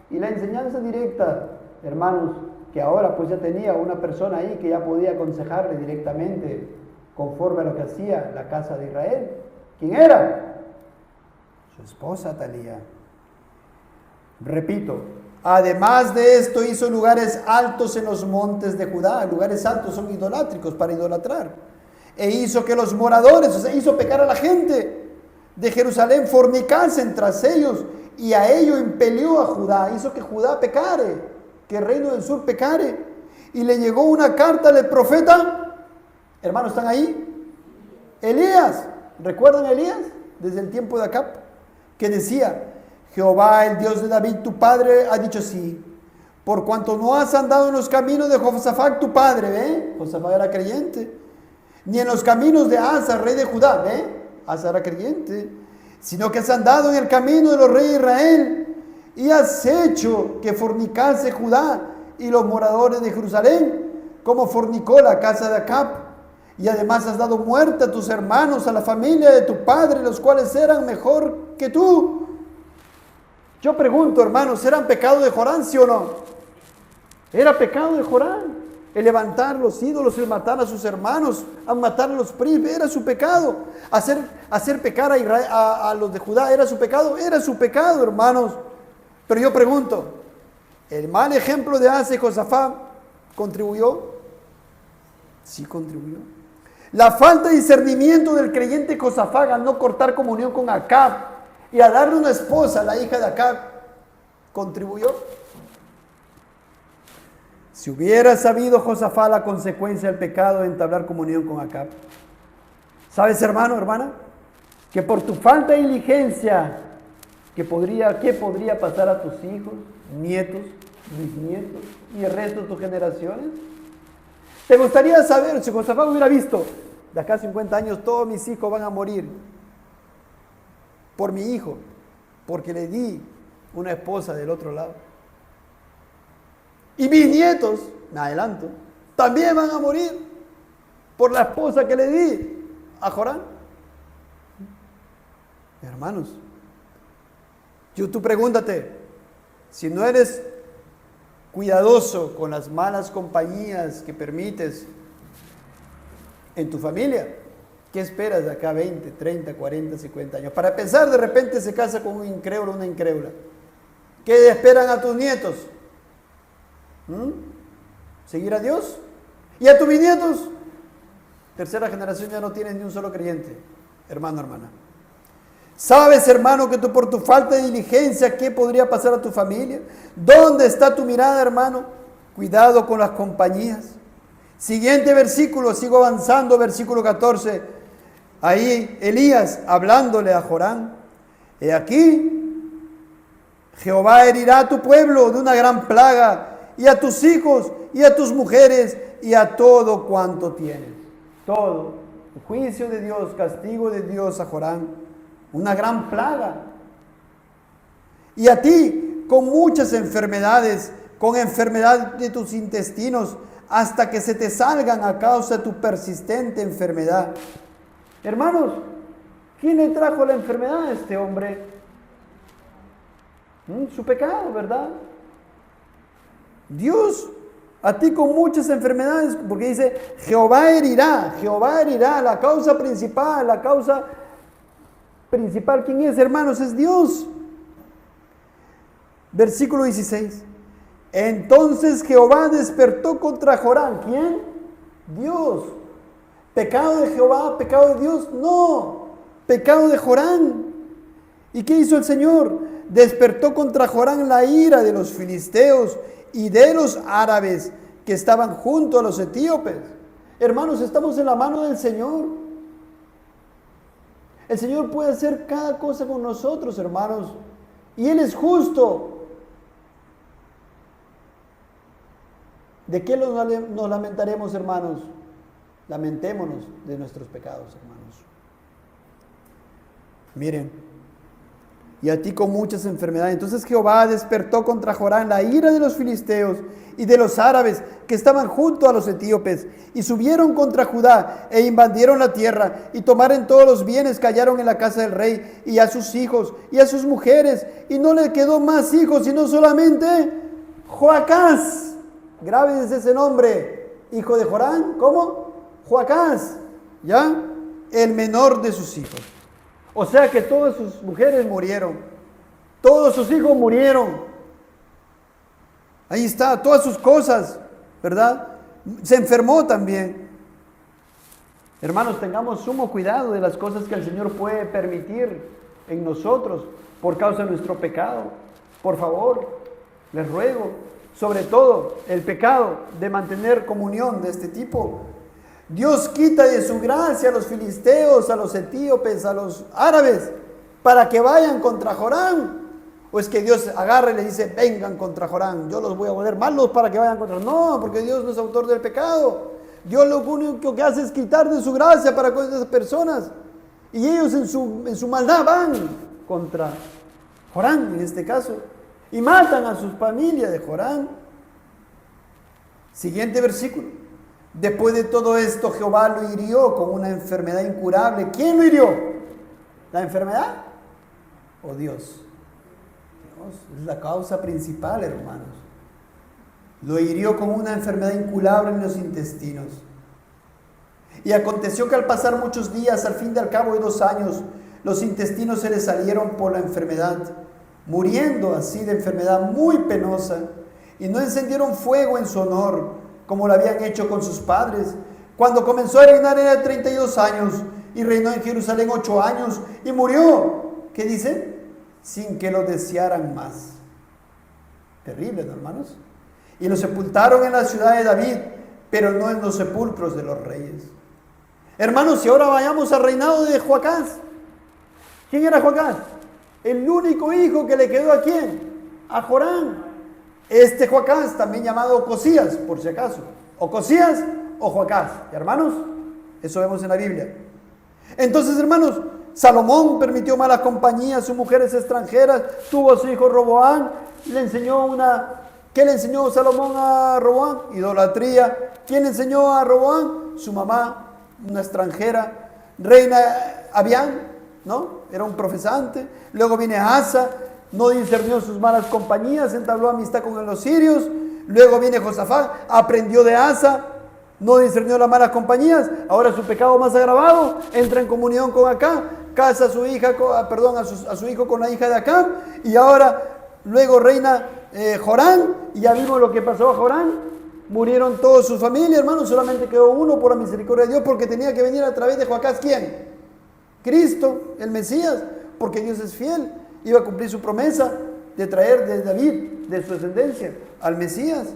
y la enseñanza directa, hermanos, que ahora pues ya tenía una persona ahí que ya podía aconsejarle directamente conforme a lo que hacía la casa de Israel. ¿Quién era? Su esposa Atalía. Repito, además de esto hizo lugares altos en los montes de Judá. Lugares altos son idolátricos, para idolatrar. E hizo que los moradores, o sea, hizo pecar a la gente de Jerusalén, fornicasen tras ellos, y a ello impelió a Judá. Hizo que Judá pecare, que el reino del sur pecare. Y le llegó una carta del profeta, hermanos, ¿están ahí? Elías, ¿recuerdan a Elías? Desde el tiempo de Acab, que decía: Jehová, el Dios de David, tu padre, ha dicho así: por cuanto no has andado en los caminos de Josafat, tu padre, Josafat era creyente, ni en los caminos de Asa, rey de Judá, Asa era creyente, sino que has andado en el camino de los reyes de Israel, y has hecho que fornicase Judá y los moradores de Jerusalén, como fornicó la casa de Acab, y además has dado muerte a tus hermanos, a la familia de tu padre, los cuales eran mejor que tú. Yo pregunto, hermanos, ¿eran pecado de Joram, sí o no? Era pecado de Joram el levantar los ídolos, el matar a sus hermanos, a matar a los príncipes, era su pecado. Hacer pecar a Israel, a los de Judá, era su pecado, hermanos. Pero yo pregunto, ¿el mal ejemplo de Asa y Josafat contribuyó? Sí contribuyó. La falta de discernimiento del creyente Josafat al no cortar comunión con Acab y a darle una esposa a la hija de Acab, ¿contribuyó? Si hubiera sabido Josafat la consecuencia del pecado de entablar comunión con Acab. ¿Sabes, hermano, hermana? Que por tu falta de diligencia, ¿qué podría pasar a tus hijos, nietos, bisnietos y el resto de tus generaciones? ¿Te gustaría saber si Josafat hubiera visto, de acá a 50 años todos mis hijos van a morir por mi hijo, porque le di una esposa del otro lado? Y mis nietos, me adelanto, también van a morir por la esposa que le di a Joram. Hermanos, tú pregúntate, si no eres cuidadoso con las malas compañías que permites en tu familia, ¿qué esperas de acá 20, 30, 40, 50 años? Para pensar, de repente se casa con un incrédulo o una incrédula. ¿Qué esperan a tus nietos? ¿Seguir a Dios? ¿Y a tus bisnietos? Tercera generación ya no tienes ni un solo creyente, hermano, hermana. ¿Sabes, hermano, que tú por tu falta de diligencia, qué podría pasar a tu familia? ¿Dónde está tu mirada, hermano? Cuidado con las compañías. Siguiente versículo, sigo avanzando, versículo 14. Ahí Elías hablándole a Joram: he aquí, Jehová herirá a tu pueblo de una gran plaga, y a tus hijos, y a tus mujeres, y a todo cuanto tienes. Todo. Juicio de Dios, castigo de Dios a Joram. Una gran plaga. Y a ti, con muchas enfermedades, con enfermedad de tus intestinos, hasta que se te salgan a causa de tu persistente enfermedad. Hermanos, ¿quién le trajo la enfermedad a este hombre? Su pecado, ¿verdad? Dios, a ti con muchas enfermedades, porque dice, Jehová herirá, la causa principal, ¿quién es, hermanos? Es Dios. Versículo 16. Entonces Jehová despertó contra Joram. ¿Quién? Dios. ¿Pecado de Jehová? ¿Pecado de Dios? No. Pecado de Jorán. ¿Y qué hizo el Señor? Despertó contra Jorán la ira de los filisteos y de los árabes que estaban junto a los etíopes. Hermanos, estamos en la mano del Señor. El Señor puede hacer cada cosa con nosotros, hermanos. Y Él es justo. ¿De qué nos lamentaremos, hermanos? Lamentémonos de nuestros pecados, hermanos. Miren, y a ti con muchas enfermedades. Entonces Jehová despertó contra Jorán la ira de los filisteos y de los árabes que estaban junto a los etíopes, y subieron contra Judá e invadieron la tierra, y tomaron todos los bienes que hallaron en la casa del rey, y a sus hijos y a sus mujeres, y no le quedó más hijos, sino solamente Joacás. Grábense ese nombre, hijo de Jorán. ¿Cómo? Joacás, ¿ya? El menor de sus hijos. O sea que todas sus mujeres murieron, todos sus hijos murieron. Ahí está, todas sus cosas, ¿verdad? Se enfermó también. Hermanos, tengamos sumo cuidado de las cosas que el Señor puede permitir en nosotros por causa de nuestro pecado. Por favor, les ruego, sobre todo el pecado de mantener comunión de este tipo. Dios quita de su gracia a los filisteos, a los etíopes, a los árabes, para que vayan contra Jorán. O es que Dios agarra y le dice, vengan contra Jorán, yo los voy a volver malos para que vayan contra. No, porque Dios no es autor del pecado. Dios lo único que hace es quitar de su gracia para con esas personas. Y ellos en su maldad van contra Jorán, en este caso, y matan a sus familias de Jorán. Siguiente versículo. Después de todo esto, Jehová lo hirió con una enfermedad incurable. ¿Quién lo hirió? ¿La enfermedad o Dios? Dios es la causa principal, hermanos. Lo hirió con una enfermedad incurable en los intestinos. Y aconteció que al pasar muchos días, al fin de al cabo de 2 años, los intestinos se le salieron por la enfermedad, muriendo así de enfermedad muy penosa, y no encendieron fuego en su honor, como lo habían hecho con sus padres. Cuando comenzó a reinar era de 32 años, y reinó en Jerusalén 8 años, y murió, ¿qué dice? Sin que lo desearan más. Terrible, ¿no, hermanos? Y lo sepultaron en la ciudad de David, pero no en los sepulcros de los reyes. Hermanos, si ahora vayamos al reinado de Joacás. ¿Quién era Joacás? El único hijo que le quedó ¿a quién? A Jorán. Este Joacás, también llamado Ocosías, por si acaso. Ocosías o Joacás. Hermanos, eso vemos en la Biblia. Entonces, hermanos, Salomón permitió malas compañías, sus mujeres extranjeras, tuvo a su hijo Roboán, le enseñó ¿qué le enseñó Salomón a Roboán? Idolatría. ¿Quién le enseñó a Roboán? Su mamá, una extranjera, reina Abián, ¿no? Era un profesante. Luego viene Asa, no discernió sus malas compañías, entabló amistad con los sirios. Luego viene Josafat, aprendió de Asa, no discernió las malas compañías. Ahora su pecado más agravado, entra en comunión con Acab, casa a su hija, a su hijo con la hija de Acab, y ahora luego reina Jorán, y ya vimos lo que pasó a Jorán. Murieron todos sus familias, hermanos, solamente quedó uno por la misericordia de Dios, porque tenía que venir a través de Joacás, ¿quién? Cristo, el Mesías, porque Dios es fiel, iba a cumplir su promesa de traer de David, de su descendencia, al Mesías.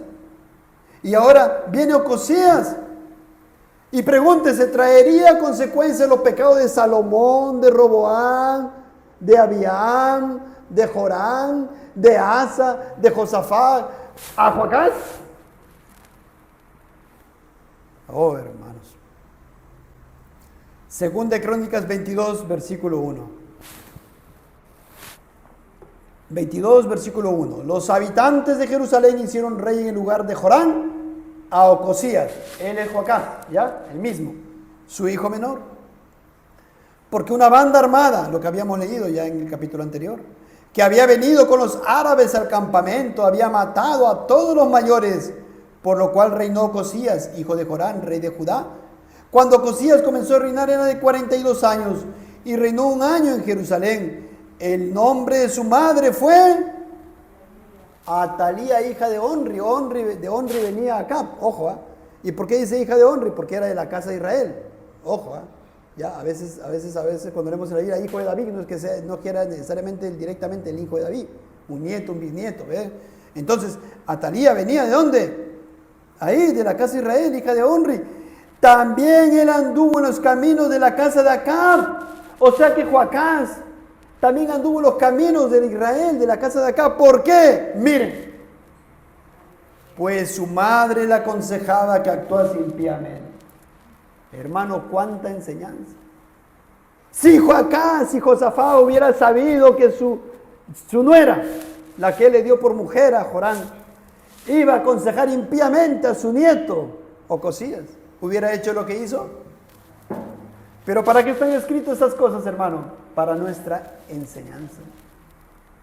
Y ahora viene Ocosías, y pregúntese, ¿traería consecuencias los pecados de Salomón, de Roboán, de Abián, de Jorán, de Asa, de Josafat, a Joacás? Oh, hermanos. Segunda de Crónicas 22, versículo 1. 22, versículo 1. Los habitantes de Jerusalén hicieron rey en lugar de Jorán a Ocosías. Él es Joacás, ¿ya? El mismo. Su hijo menor. Porque una banda armada, lo que habíamos leído ya en el capítulo anterior, que había venido con los árabes al campamento, había matado a todos los mayores, por lo cual reinó Ocosías, hijo de Jorán, rey de Judá. Cuando Ocosías comenzó a reinar era de 42 años y reinó 1 año en Jerusalén. El nombre de su madre fue Atalía, hija de Onri. De Onri venía Acab, ojo. ¿Y por qué dice hija de Onri? Porque era de la casa de Israel, ojo. Ya, a veces cuando leemos en la Biblia, hijo de David, no es que no quiera necesariamente directamente el hijo de David, un nieto, un bisnieto, ¿ve? Entonces, Atalía venía ¿de dónde? Ahí, de la casa de Israel, hija de Onri. También él anduvo en los caminos de la casa de Acab. O sea que Joacás también anduvo en los caminos de Israel, de la casa de Acab. ¿Por qué? Miren, pues su madre le aconsejaba que actuase impíamente. Hermano, cuánta enseñanza. Si Joacás y Josafat hubiera sabido que su nuera, la que él le dio por mujer a Jorán, iba a aconsejar impíamente a su nieto Ocosías, ¿hubiera hecho lo que hizo? Pero ¿para qué están escritas estas cosas, hermano? Para nuestra enseñanza.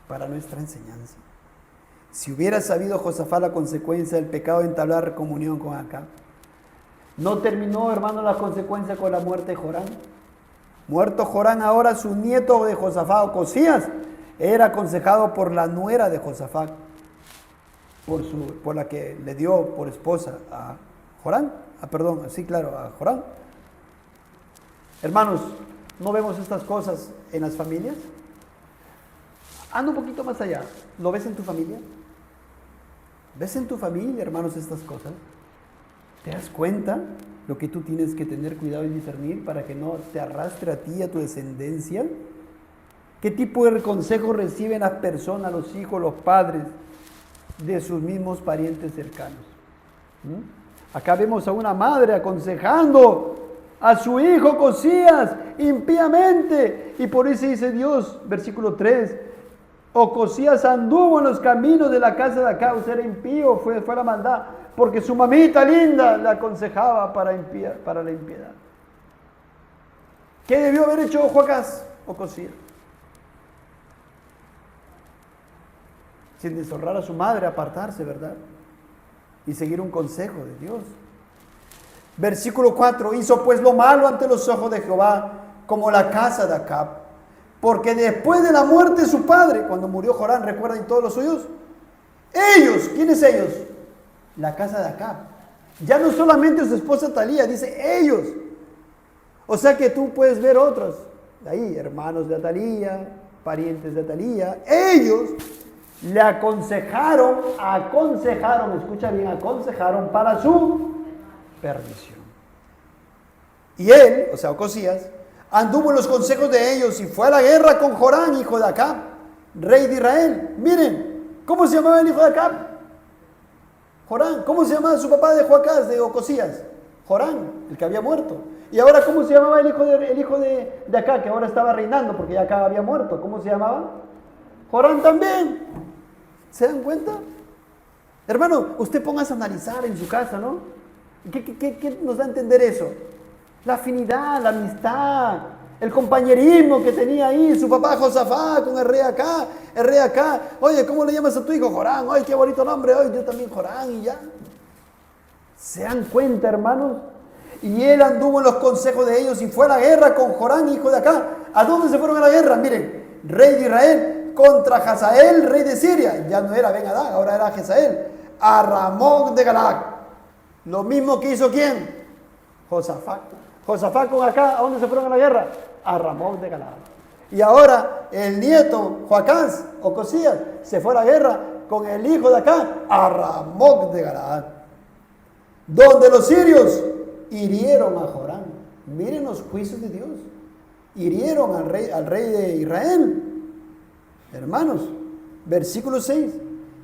Para nuestra enseñanza. Si hubiera sabido Josafat la consecuencia del pecado de entablar comunión con Acab, ¿no terminó, hermano, la consecuencia con la muerte de Jorán? Muerto Jorán, ahora su nieto de Josafat, Ocosías, era aconsejado por la nuera de Josafat, por la que le dio por esposa a Jorán. A Jorán. Hermanos, ¿no vemos estas cosas en las familias? Anda un poquito más allá. ¿Lo ves en tu familia? ¿Ves en tu familia, hermanos, estas cosas? ¿Te das cuenta lo que tú tienes que tener cuidado y discernir para que no te arrastre a ti y a tu descendencia? ¿Qué tipo de consejo reciben las personas, los hijos, los padres de sus mismos parientes cercanos? Acá vemos a una madre aconsejando a su hijo Ocosías impíamente. Y por eso dice Dios, versículo 3, Ocosías anduvo en los caminos de la casa de Acab, era impío, fue la maldad, porque su mamita linda le aconsejaba para la impiedad. ¿Qué debió haber hecho Joacás? Ocosías. Sin deshonrar a su madre, apartarse, ¿verdad? Y seguir un consejo de Dios. Versículo 4, hizo pues lo malo ante los ojos de Jehová, como la casa de Acab, porque después de la muerte de su padre, cuando murió Jorán, ¿recuerdan todos los suyos? Ellos, ¿quiénes ellos? La casa de Acab. Ya no solamente su esposa Atalía, dice ellos. O sea que tú puedes ver otros, ahí, hermanos de Atalía, parientes de Atalía, ellos le aconsejaron, escucha bien, aconsejaron para su perdición. Y él, o sea, Ocosías, anduvo en los consejos de ellos y fue a la guerra con Jorán, hijo de Acab, rey de Israel. Miren, ¿cómo se llamaba el hijo de Acab? Jorán. ¿Cómo se llamaba su papá de Joacás, de Ocosías? Jorán, el que había muerto. Y ahora, ¿cómo se llamaba el hijo de Acab, que ahora estaba reinando porque ya Acab había muerto? ¿Cómo se llamaba? Jorán también. ¿Se dan cuenta? Hermano, usted póngase a analizar en su casa, ¿no? ¿Qué nos da a entender eso? La afinidad, la amistad, el compañerismo que tenía ahí su papá Josafat con el rey acá. Oye, ¿cómo le llamas a tu hijo? Jorán. Oye, qué bonito nombre. Oye, yo también Jorán y ya. ¿Se dan cuenta, hermanos? Y él anduvo en los consejos de ellos y fue a la guerra con Jorán, hijo de Acab. ¿A dónde se fueron a la guerra? Miren, rey de Israel contra Hazael, rey de Siria. Ya no era Ben Hadad, ahora era Hazael. A Ramón de Galaad. Lo mismo que hizo ¿quién? Josafat. Josafat con acá, ¿a dónde se fueron a la guerra? A Ramón de Galaad. Y ahora el nieto Joacás, Ocosías, se fue a la guerra con el hijo de acá, a Ramón de Galaad. Donde los sirios hirieron a Jorán. Miren los juicios de Dios. Hirieron al rey de Israel. Hermanos, versículo 6.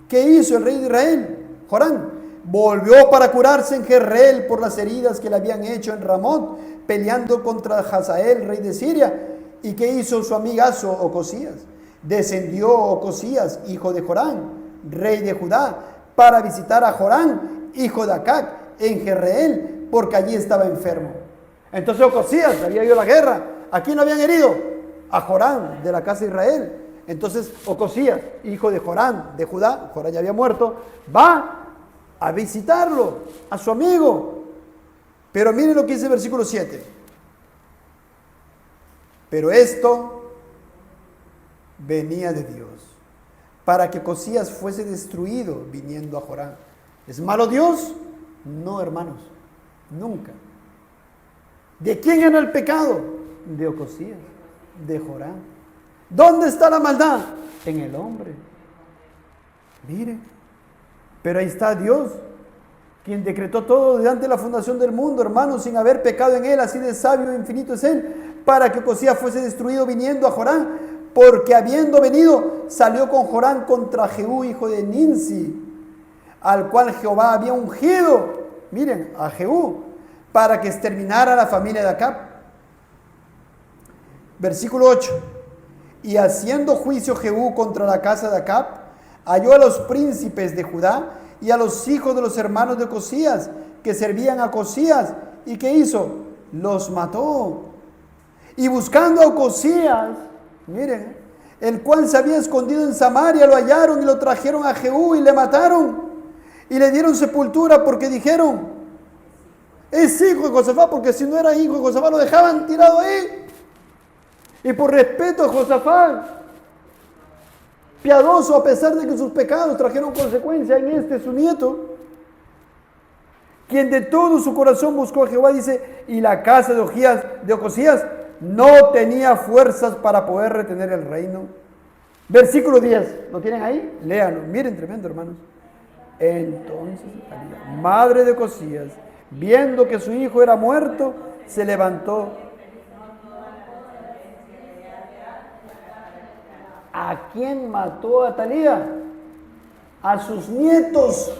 ¿Qué hizo el rey de Israel? Jorán volvió para curarse en Jezreel por las heridas que le habían hecho en Ramón, peleando contra Hazael, rey de Siria. ¿Y qué hizo su amigazo Ocosías? Descendió Ocosías, hijo de Jorán, rey de Judá, para visitar a Jorán, hijo de Acab, en Jezreel, porque allí estaba enfermo. Entonces Ocosías había ido a la guerra. ¿A quién lo habían herido? A Jorán, de la casa de Israel. Entonces Ocosías, hijo de Jorán, de Judá, Jorán ya había muerto, va a visitarlo, a su amigo. Pero miren lo que dice el versículo 7. Pero esto venía de Dios, para que Ocosías fuese destruido viniendo a Jorán. ¿Es malo Dios? No, hermanos, nunca. ¿De quién era el pecado? de Ocosías, de Joram. ¿Dónde está la maldad? En el hombre. Mire, pero ahí está Dios, quien decretó todo desde antes de la fundación del mundo, hermanos, sin haber pecado en él, así de sabio e infinito es él, para que Ocosías fuese destruido viniendo a Joram, porque habiendo venido, salió con Joram contra Jehú, hijo de Ninsi, al cual Jehová había ungido, miren, a Jehú, para que exterminara a la familia de Acab. Versículo 8. Y haciendo juicio Jehú contra la casa de Acab, halló a los príncipes de Judá y a los hijos de los hermanos de Ocosías, que servían a Ocosías. ¿Y qué hizo? Los mató. Y buscando a Ocosías, miren, el cual se había escondido en Samaria, lo hallaron y lo trajeron a Jehú y le mataron. Y le dieron sepultura porque dijeron, es hijo de Josafat, porque si no era hijo de Josafat lo dejaban tirado ahí. Y por respeto a Josafat, piadoso a pesar de que sus pecados trajeron consecuencia en este su nieto, quien de todo su corazón buscó a Jehová, dice, y la casa de Ocosías no tenía fuerzas para poder retener el reino. Versículo 10, ¿lo tienen ahí? Léanlo, miren, tremendo, hermanos. Entonces, madre de Ocosías, viendo que su hijo era muerto, se levantó. ¿A quién mató Atalía? A sus nietos.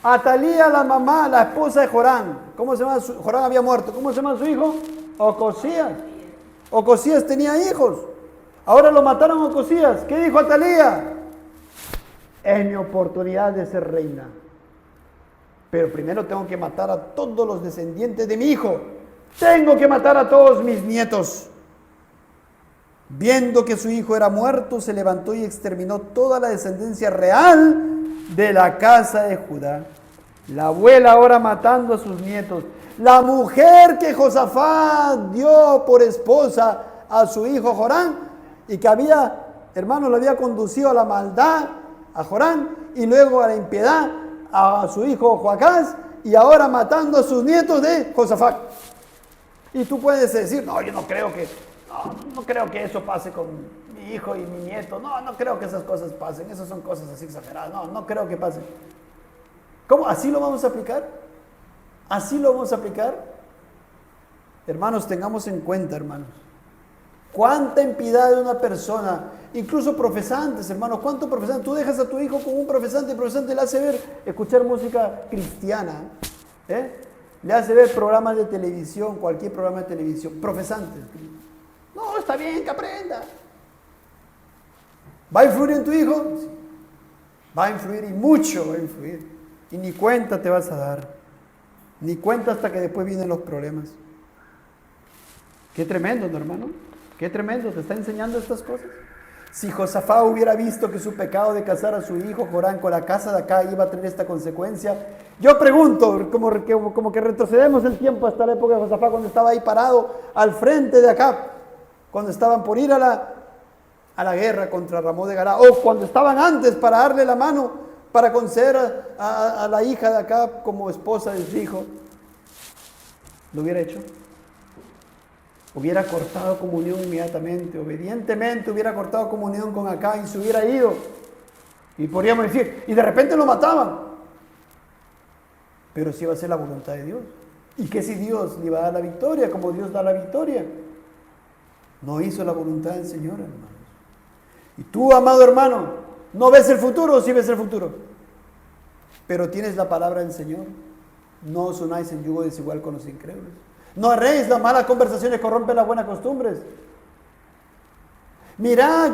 Atalía, la mamá, la esposa de Joram. ¿Cómo se llama? Joram había muerto. ¿Cómo se llama su hijo? Ocosías. Ocosías tenía hijos. Ahora lo mataron a Ocosías. ¿Qué dijo Atalía? Es mi oportunidad de ser reina. Pero primero tengo que matar a todos los descendientes de mi hijo. Tengo que matar a todos mis nietos. Viendo que su hijo era muerto, se levantó y exterminó toda la descendencia real de la casa de Judá. La abuela ahora matando a sus nietos. La mujer que Josafat dio por esposa a su hijo Joram y que había, hermano, lo había conducido a la maldad a Joram y luego a la impiedad a su hijo Joacás y ahora matando a sus nietos de Josafat. Y tú puedes decir, no, yo no creo que eso pase con mi hijo y mi nieto. No creo que esas cosas pasen. Esas son cosas así exageradas. No creo que pasen. ¿Cómo? ¿Así lo vamos a aplicar? ¿Así lo vamos a aplicar? Hermanos, tengamos en cuenta, hermanos, cuánta impiedad de una persona, incluso profesantes, hermanos, cuánto profesante. Tú dejas a tu hijo con un profesante, el profesante le hace ver, escuchar música cristiana, le hace ver programas de televisión, cualquier programa de televisión, profesantes. No, está bien que aprenda. ¿Va a influir en tu hijo? Sí. Va a influir y mucho va a influir. Y ni cuenta te vas a dar. Ni cuenta hasta que después vienen los problemas. Qué tremendo, ¿no, hermano? Qué tremendo, te está enseñando estas cosas. Si Josafat hubiera visto que su pecado de casar a su hijo Joram con la casa de acá iba a tener esta consecuencia, yo pregunto, como que retrocedemos el tiempo hasta la época de Josafat, cuando estaba ahí parado al frente de acá, cuando estaban por ir a la guerra contra Ramón de Gará, o cuando estaban antes para darle la mano para conceder a la hija de acá como esposa de su hijo, ¿lo hubiera hecho? Hubiera cortado comunión inmediatamente, obedientemente hubiera cortado comunión con acá y se hubiera ido. Y podríamos decir, y de repente lo mataban. Pero sí iba a ser la voluntad de Dios. ¿Y qué si Dios le iba a dar la victoria, como Dios da la victoria? No hizo la voluntad del Señor, hermanos. Y tú, amado hermano, ¿no ves el futuro o sí ves el futuro? Pero tienes la palabra del Señor. No os unáis en yugo desigual con los incrédulos. No erréis, las malas conversaciones corrompen las buenas costumbres. Mirad,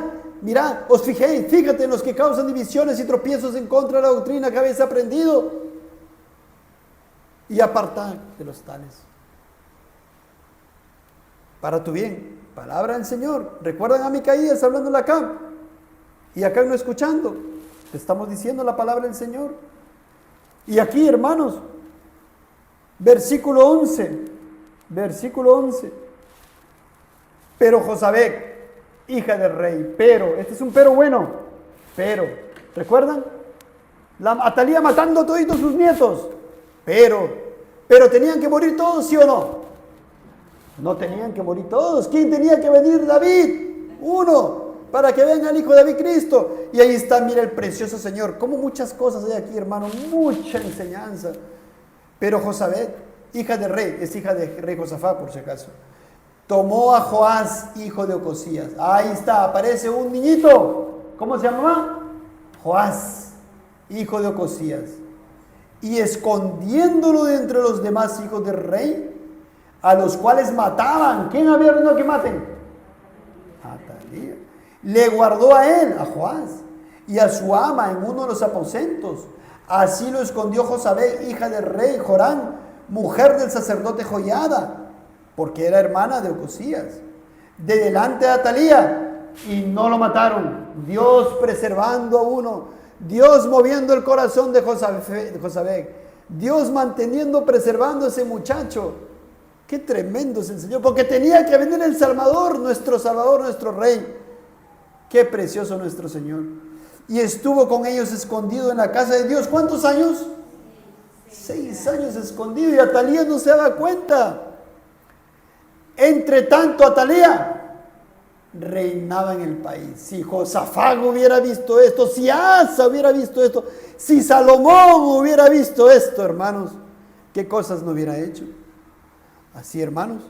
os fíjate en los que causan divisiones y tropiezos en contra de la doctrina que habéis aprendido y apartad de los tales. Para tu bien, palabra del Señor. ¿Recuerdan a Micaías hablándole acá? Y acá no escuchando. Te estamos diciendo la palabra del Señor. Y aquí, hermanos, versículo 11. Pero Josabec, hija del rey, este es un pero bueno, ¿recuerdan? Atalía matando a toditos sus nietos, pero tenían que morir todos, ¿sí o no? No tenían que morir todos. ¿Quién tenía que venir? David. Uno. Para que venga el Hijo de David, Cristo. Y ahí está, mira el precioso Señor. Como muchas cosas hay aquí, hermano. Mucha enseñanza. Pero Josabet, hija de rey, es hija de rey Josafat, por si acaso. Tomó a Joás, hijo de Ocosías. Ahí está, aparece un niñito. ¿Cómo se llama? Joás, hijo de Ocosías. Y escondiéndolo de entre los demás hijos del rey, a los cuales mataban. ¿Quién había ordenado que maten? Atalía. Le guardó a él, a Joás, y a su ama en uno de los aposentos. Así lo escondió Josabet, hija del rey Jorán, mujer del sacerdote Joiada, porque era hermana de Ocosías, de delante de Atalía, y no lo mataron. Dios preservando a uno, Dios moviendo el corazón de Josabet, Dios manteniendo, preservando a ese muchacho. Qué tremendo es el Señor, porque tenía que venir el Salvador, nuestro Rey. Qué precioso nuestro Señor. Y estuvo con ellos escondido en la casa de Dios. ¿Cuántos años? 6 años escondido, y Atalía no se daba cuenta. Entre tanto, Atalía reinaba en el país. Si Josafat hubiera visto esto, si Asa hubiera visto esto, si Salomón hubiera visto esto, hermanos, ¿qué cosas no hubiera hecho? Así, hermanos,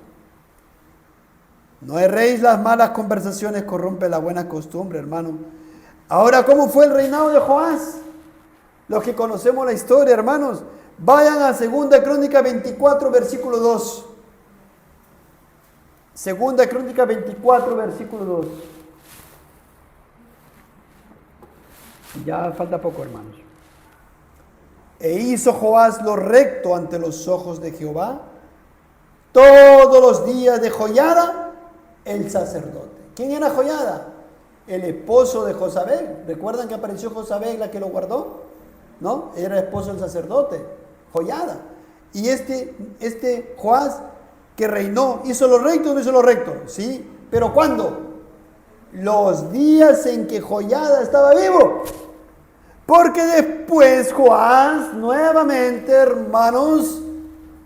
no erréis, las malas conversaciones corrompen la buena costumbre, hermano. Ahora, ¿cómo fue el reinado de Joás? Los que conocemos la historia, hermanos, vayan a 2 Crónica 24, versículo 2. 2 Crónica 24, versículo 2. Ya falta poco, hermanos. E hizo Joás lo recto ante los ojos de Jehová todos los días de Joiada, el sacerdote. ¿Quién era Joiada? El esposo de Josabet. ¿Recuerdan que apareció Josabet, la que lo guardó? ¿No? Era esposo del sacerdote, Joiada. Y este Joás que reinó, ¿hizo lo recto o no hizo lo recto? Sí, pero ¿cuándo? Los días en que Joiada estaba vivo. Porque después Joás nuevamente, hermanos,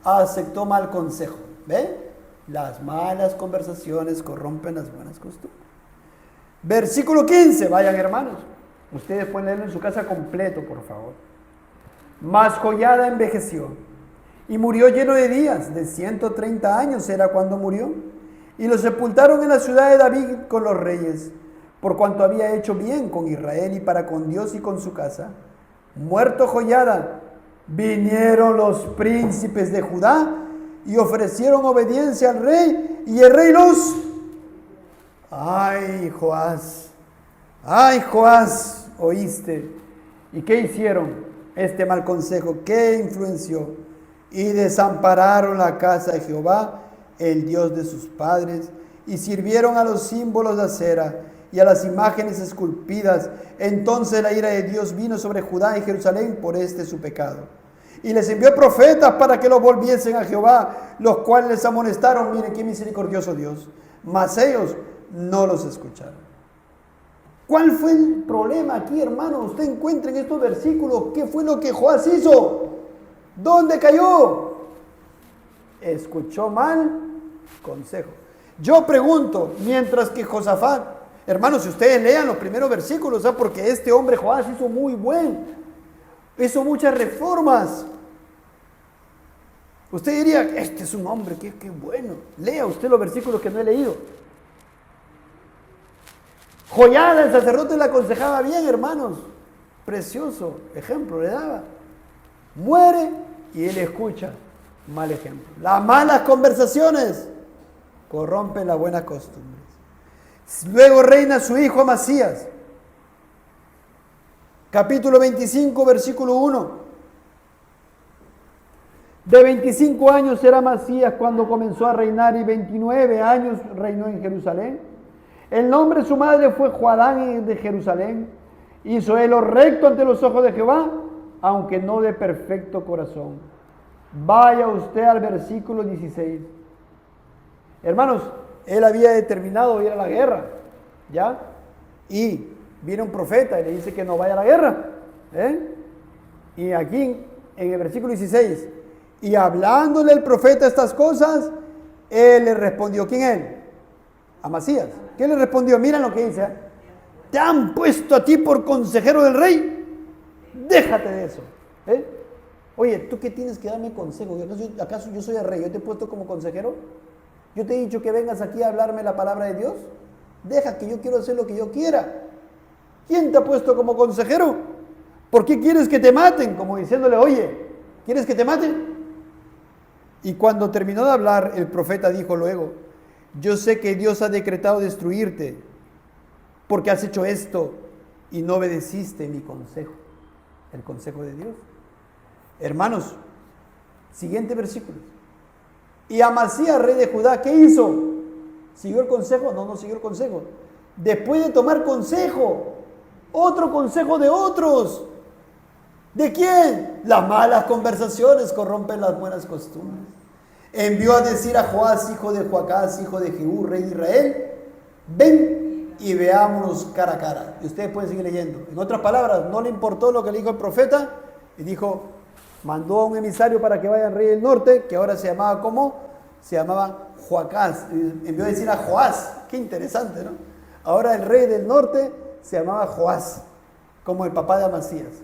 aceptó mal consejo. ¿Ven? Las malas conversaciones corrompen las buenas costumbres. Versículo 15, vayan, hermanos. Ustedes pueden leerlo en su casa completo, por favor. Mas Joiada envejeció y murió lleno de días, de 130 años era cuando murió. Y lo sepultaron en la ciudad de David con los reyes, por cuanto había hecho bien con Israel y para con Dios y con su casa. Muerto Joiada, vinieron los príncipes de Judá y ofrecieron obediencia al rey, y el rey los... ¡Ay, Joás! ¡Ay, Joás! ¿Oíste? ¿Y qué hicieron? Este mal consejo, ¿qué influenció? Y desampararon la casa de Jehová, el Dios de sus padres, y sirvieron a los símbolos de acera y a las imágenes esculpidas. Entonces la ira de Dios vino sobre Judá y Jerusalén por su pecado. Y les envió profetas para que los volviesen a Jehová, los cuales les amonestaron. Miren qué misericordioso Dios. Mas ellos no los escucharon. ¿Cuál fue el problema aquí, hermano? Usted encuentra en estos versículos qué fue lo que Joás hizo. ¿Dónde cayó? Escuchó mal consejo. Yo pregunto, mientras que Josafat, hermanos, si ustedes lean los primeros versículos, ¿sabes? Porque este hombre Joás hizo muchas reformas. Usted diría, este es un hombre, qué bueno. Lea usted los versículos que no he leído. Joiada, el sacerdote, le aconsejaba bien, hermanos. Precioso ejemplo le daba. Muere y él escucha. Mal ejemplo. Las malas conversaciones corrompen las buenas costumbres. Luego reina su hijo Amasías. Capítulo 25, versículo 1. De 25 años era Amasías cuando comenzó a reinar, y 29 años reinó en Jerusalén. El nombre de su madre fue Joadán de Jerusalén. Hizo él lo recto ante los ojos de Jehová, aunque no de perfecto corazón. Vaya usted al versículo 16. Hermanos, él había determinado ir a la guerra, ¿ya? Y viene un profeta y le dice que no vaya a la guerra, Y aquí en el versículo 16, y hablándole el profeta estas cosas, Él le respondió, ¿quién él? Amasías. ¿Qué le respondió? Miren lo que dice. ¿Te han puesto a ti por consejero del rey? Déjate de eso. Oye, ¿tú qué tienes que darme consejo? ¿Acaso yo soy el rey? ¿Yo te he puesto como consejero? ¿Yo te he dicho que vengas aquí a hablarme la palabra de Dios? Deja que yo quiero hacer lo que yo quiera. ¿Quién te ha puesto como consejero? ¿Por qué quieres que te maten? Como diciéndole, oye, ¿quieres que te maten? Y cuando terminó de hablar, el profeta dijo luego, yo sé que Dios ha decretado destruirte porque has hecho esto y no obedeciste mi consejo, el consejo de Dios. Hermanos, siguiente versículo. Y Amasías, rey de Judá, ¿qué hizo? ¿Siguió el consejo? No siguió el consejo. Después de tomar consejo, otro consejo de otros. ¿De quién? Las malas conversaciones corrompen las buenas costumbres. Envió a decir a Joás, hijo de Joacás, hijo de Jehú, rey de Israel, ven y veámonos cara a cara. Y ustedes pueden seguir leyendo. En otras palabras, no le importó lo que le dijo el profeta y dijo, mandó a un emisario para que vaya al rey del norte, que ahora se llamaba ¿cómo? Se llamaba Joacás. Envió a decir a Joás. Qué interesante, ¿no? Ahora el rey del norte se llamaba Joás, como el papá de Amasías.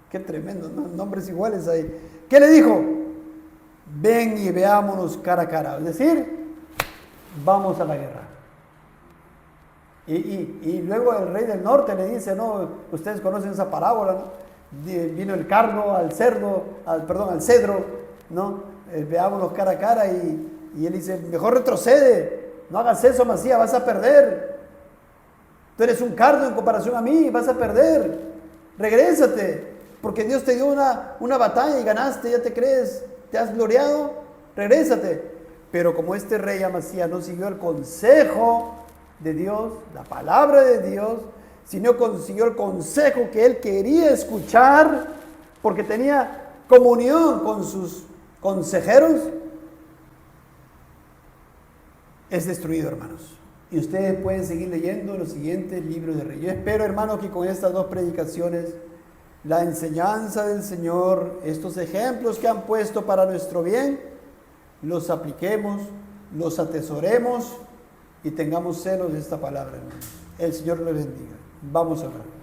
Qué tremendo, ¿no? Nombres iguales ahí. ¿Qué le dijo? Ven y veámonos cara a cara. Es decir, vamos a la guerra. Y luego el rey del norte le dice, no, ustedes conocen esa parábola, ¿no? Vino el carno al cerdo, al cedro, ¿no? Veámonos cara a cara y él dice, mejor retrocede, no hagas eso, Amasías, vas a perder. Tú eres un cardo en comparación a mí, vas a perder. Regrésate, porque Dios te dio una batalla y ganaste, ya te crees, te has gloriado, regrésate. Pero como este rey Amasías no siguió el consejo de Dios, la palabra de Dios, sino consiguió el consejo que él quería escuchar, porque tenía comunión con sus consejeros, es destruido, hermanos. Y ustedes pueden seguir leyendo los siguientes libros de Reyes. Yo espero, hermanos, que con estas dos predicaciones, la enseñanza del Señor, estos ejemplos que han puesto para nuestro bien, los apliquemos, los atesoremos y tengamos celos de esta palabra, hermanos. El Señor les bendiga. Vamos a orar.